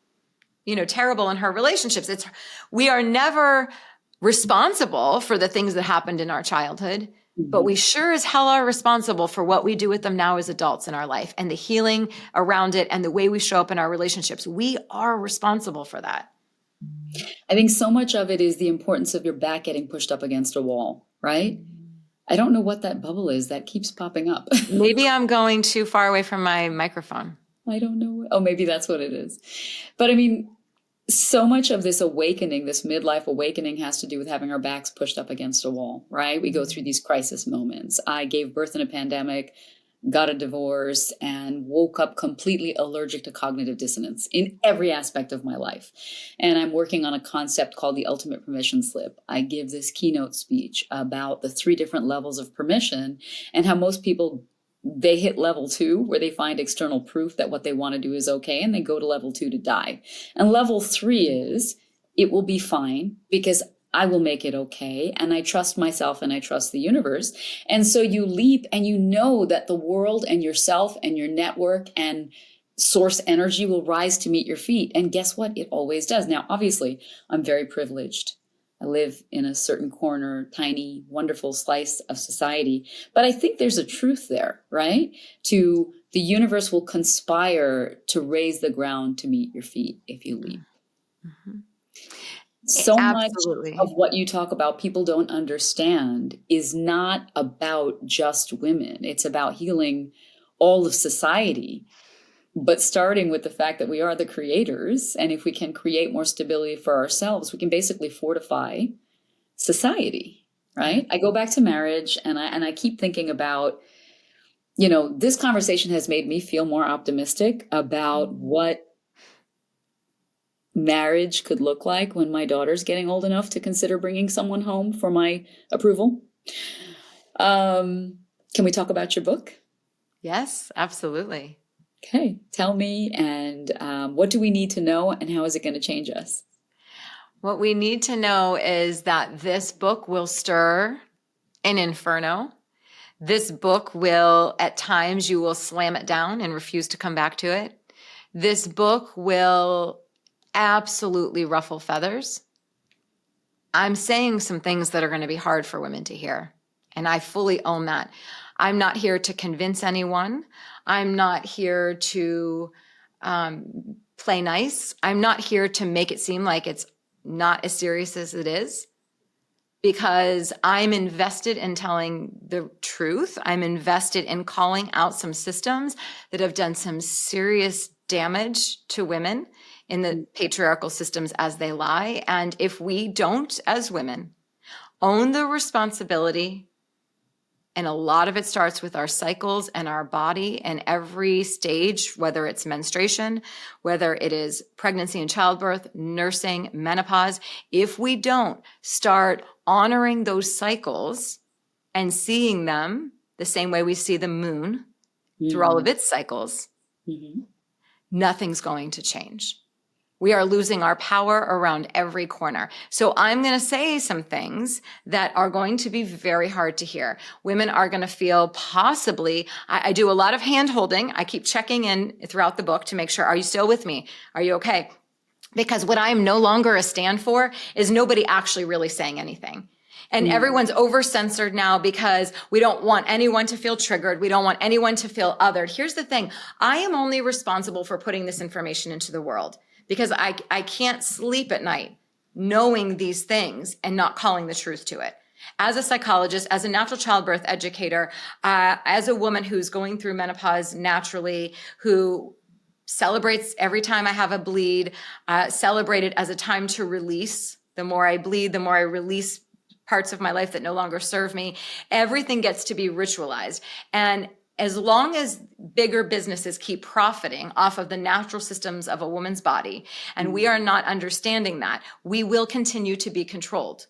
terrible in her relationships. We are never responsible for the things that happened in our childhood, but we sure as hell are responsible for what we do with them now as adults in our life and the healing around it and the way we show up in our relationships. We are responsible for that. I think so much of it is the importance of your back getting pushed up against a wall, right? I don't know what that bubble is that keeps popping up. Maybe I'm going too far away from my microphone. I don't know. Oh, maybe that's what it is. But I mean, so much of this awakening, this midlife awakening, has to do with having our backs pushed up against a wall, right? We go through these crisis moments. I gave birth in a pandemic, got a divorce, and woke up completely allergic to cognitive dissonance in every aspect of my life. And I'm working on a concept called the ultimate permission slip. I give this keynote speech about the 3 different levels of permission and how most people, they hit level 2 where they find external proof that what they want to do is okay, and they go to level 2 to die. And level 3 is, it will be fine because I will make it okay. And I trust myself and I trust the universe. And so you leap and you know that the world and yourself and your network and source energy will rise to meet your feet. And guess what? It always does. Now, obviously, I'm very privileged. I live in a certain corner, tiny, wonderful slice of society. But I think there's a truth there, right? To the universe will conspire to raise the ground to meet your feet if you leap. Mm-hmm. So Absolutely. much of what you talk about, people don't understand, is not about just women. It's about healing all of society, but starting with the fact that we are the creators. And if we can create more stability for ourselves, we can basically fortify society, right? I go back to marriage and I keep thinking about, this conversation has made me feel more optimistic about what marriage could look like when my daughter's getting old enough to consider bringing someone home for my approval. Can we talk about your book? Yes, absolutely. Okay, tell me, and what do we need to know, and how is it going to change us? What we need to know is that this book will stir an inferno. This book will, at times, you will slam it down and refuse to come back to it. This book will absolutely ruffle feathers. I'm saying some things that are going to be hard for women to hear, and I fully own that. I'm not here to convince anyone. I'm not here to play nice. I'm not here to make it seem like it's not as serious as it is, because I'm invested in telling the truth. I'm invested in calling out some systems that have done some serious damage to women in the patriarchal systems as they lie. And if we don't, as women, own the responsibility, and a lot of it starts with our cycles and our body and every stage, whether it's menstruation, whether it is pregnancy and childbirth, nursing, menopause, if we don't start honoring those cycles and seeing them the same way we see the moon through all of its cycles, nothing's going to change. We are losing our power around every corner. So I'm going to say some things that are going to be very hard to hear. Women are going to feel possibly, I do a lot of hand holding. I keep checking in throughout the book to make sure, are you still with me? Are you okay? Because what I am no longer a stand for is nobody actually really saying anything. And everyone's over-censored now because we don't want anyone to feel triggered. We don't want anyone to feel othered. Here's the thing. I am only responsible for putting this information into the world, because I can't sleep at night knowing these things and not calling the truth to it. As a psychologist, as a natural childbirth educator, as a woman who's going through menopause naturally, who celebrates every time I have a bleed, celebrate it as a time to release. The more I bleed, the more I release parts of my life that no longer serve me. Everything gets to be ritualized. And as long as bigger businesses keep profiting off of the natural systems of a woman's body, and we are not understanding that, we will continue to be controlled.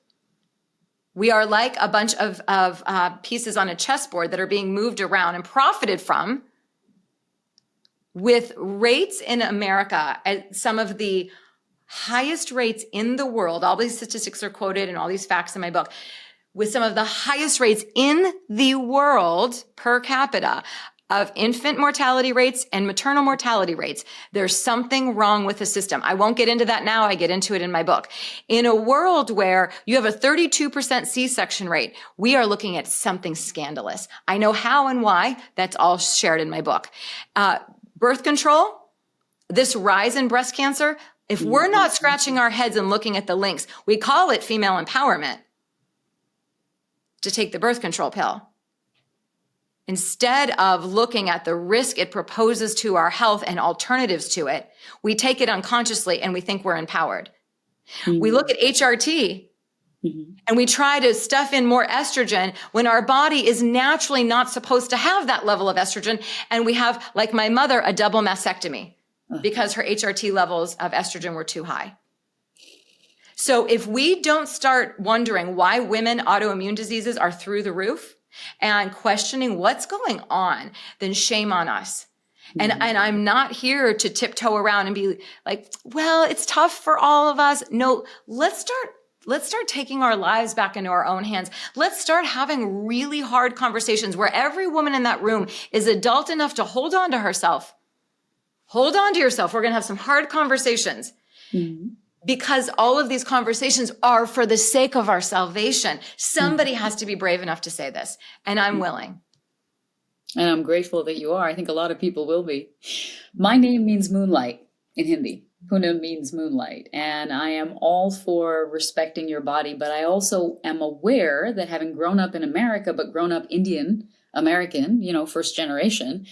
We are like a bunch of pieces on a chessboard that are being moved around and profited from, with rates in America at some of the highest rates in the world. All these statistics are quoted and all these facts in my book, with some of the highest rates in the world per capita of infant mortality rates and maternal mortality rates. There's something wrong with the system. I won't get into that now. I get into it in my book. In a world where you have a 32% C-section rate, we are looking at something scandalous. I know how and why. That's all shared in my book. Birth control, this rise in breast cancer, if we're not scratching our heads and looking at the links, we call it female empowerment to take the birth control pill. Instead of looking at the risk it proposes to our health and alternatives to it, we take it unconsciously and we think we're empowered. Mm-hmm. We look at HRT and we try to stuff in more estrogen when our body is naturally not supposed to have that level of estrogen. And we have, like my mother, a double mastectomy because her HRT levels of estrogen were too high. So if we don't start wondering why women autoimmune diseases are through the roof, and questioning what's going on, then shame on us. And I'm not here to tiptoe around and be like, well, it's tough for all of us. No, let's start taking our lives back into our own hands. Let's start having really hard conversations where every woman in that room is adult enough to hold on to herself. Hold on to yourself. We're going to have some hard conversations. Mm-hmm. Because all of these conversations are for the sake of our salvation. Somebody has to be brave enough to say this, and I'm willing. And I'm grateful that you are. I think a lot of people will be. My name means moonlight in Hindi. Poonam means moonlight. And I am all for respecting your body, but I also am aware that having grown up in America, but grown up Indian American, first generation,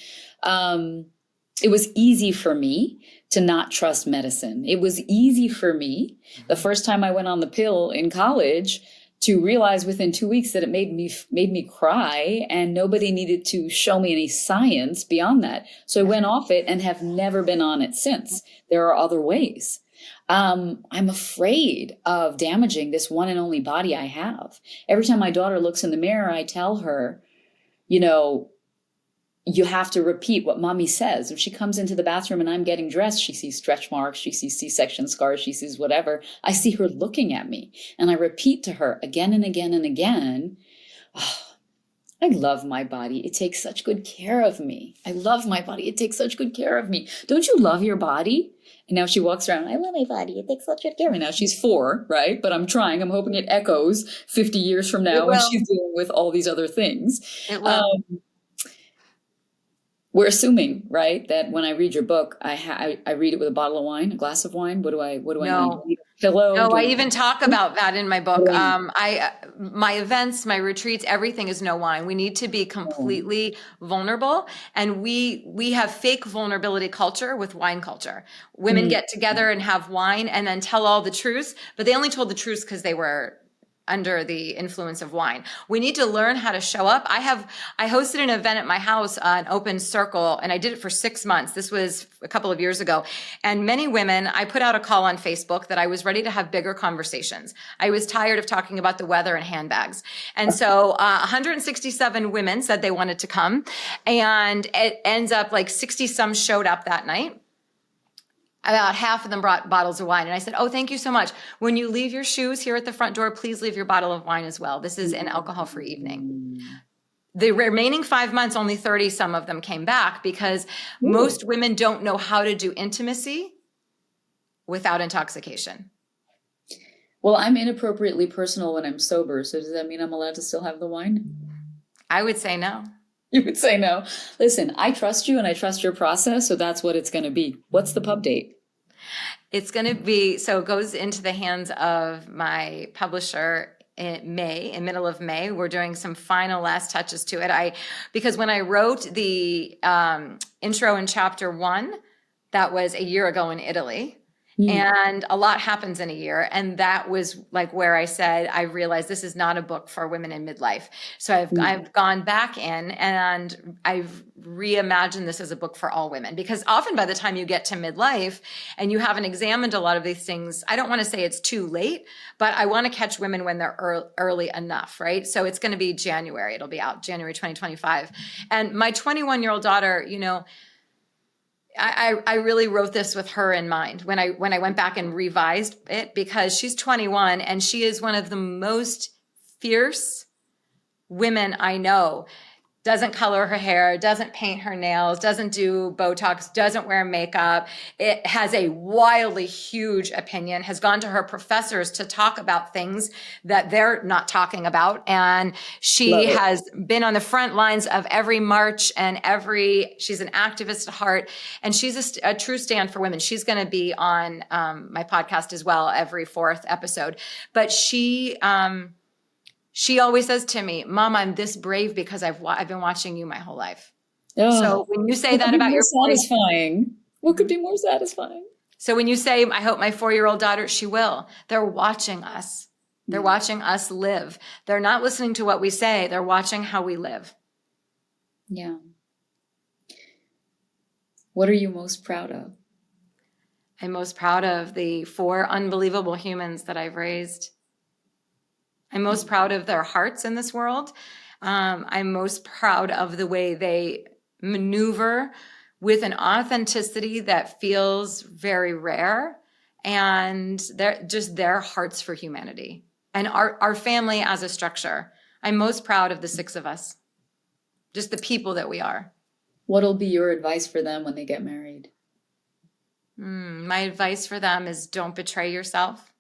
it was easy for me to not trust medicine. It was easy for me the first time I went on the pill in college to realize within 2 weeks that it made me cry, and nobody needed to show me any science beyond that. So I went off it and have never been on it since. There are other ways. I'm afraid of damaging this one and only body I have. Every time my daughter looks in the mirror, I tell her, you have to repeat what mommy says. If she comes into the bathroom and I'm getting dressed, she sees stretch marks, she sees C-section scars, she sees whatever. I see her looking at me and I repeat to her again and again and again, oh, I love my body. It takes such good care of me. I love my body. It takes such good care of me. Don't you love your body? And now she walks around, I love my body. It takes such good care of me. Now she's 4, right? But I'm trying. I'm hoping it echoes 50 years from now when she's dealing with all these other things. It will. We're assuming, right, that when I read your book, I read it with a bottle of wine, a glass of wine. What do I need? Pillow? No, I even talk about that in my book. My events, my retreats, everything is no wine. We need to be completely vulnerable. And we have fake vulnerability culture with wine culture. Women get together and have wine and then tell all the truths, but they only told the truths because they were under the influence of wine. We need to learn how to show up. I hosted an event at my house, an open circle, and I did it for 6 months. This was a couple of years ago. And many women, I put out a call on Facebook that I was ready to have bigger conversations. I was tired of talking about the weather and handbags. And so 167 women said they wanted to come. And it ends up like 60 some showed up that night. About half of them brought bottles of wine. And I said, oh, thank you so much. When you leave your shoes here at the front door, please leave your bottle of wine as well. This is an alcohol-free evening. The remaining 5 months, only 30 some of them came back because most women don't know how to do intimacy without intoxication. Well, I'm inappropriately personal when I'm sober. So does that mean I'm allowed to still have the wine? I would say no. You would say no. Listen, I trust you and I trust your process. So that's what it's going to be. What's the pub date? It's going to be, so it goes into the hands of my publisher in middle of May. We're doing some final last touches to it. Because when I wrote the intro in chapter 1, that was a year ago in Italy. And a lot happens in a year. And that was like where I said, I realized this is not a book for women in midlife. So I've gone back in and I've reimagined this as a book for all women, because often by the time you get to midlife and you haven't examined a lot of these things, I don't want to say it's too late, but I want to catch women when they're early enough, right? So it's going to be January. It'll be out January 2025. And my 21-year-old daughter, I really wrote this with her in mind when I went back and revised it, because she's 21 and she is one of the most fierce women I know. Doesn't color her hair, doesn't paint her nails, doesn't do Botox, doesn't wear makeup. It has a wildly huge opinion, has gone to her professors to talk about things that they're not talking about. And she has been on the front lines of every march and she's an activist at heart. And she's a true stand for women. She's going to be on my podcast as well, every 4th episode. But she always says to me, Mom, I'm this brave because I've been watching you my whole life. Oh, so when you say that about your satisfying, what could be more satisfying? So when you say, I hope my 4-year-old daughter, she will. They're watching us. They're watching us live. They're not listening to what we say. They're watching how we live. Yeah. What are you most proud of? I'm most proud of the 4 unbelievable humans that I've raised. I'm most proud of their hearts in this world. I'm most proud of the way they maneuver with an authenticity that feels very rare, and their hearts for humanity and our family as a structure. I'm most proud of the 6 of us, just the people that we are. What'll be your advice for them when they get married? My advice for them is don't betray yourself.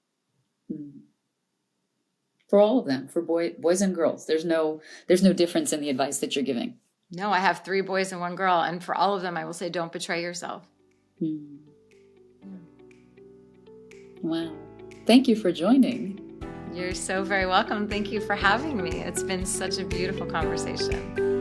For all of them, for boys and girls. There's no difference in the advice that you're giving. No, I have 3 boys and 1 girl. And for all of them, I will say, don't betray yourself. Wow. Thank you for joining. You're so very welcome. Thank you for having me. It's been such a beautiful conversation.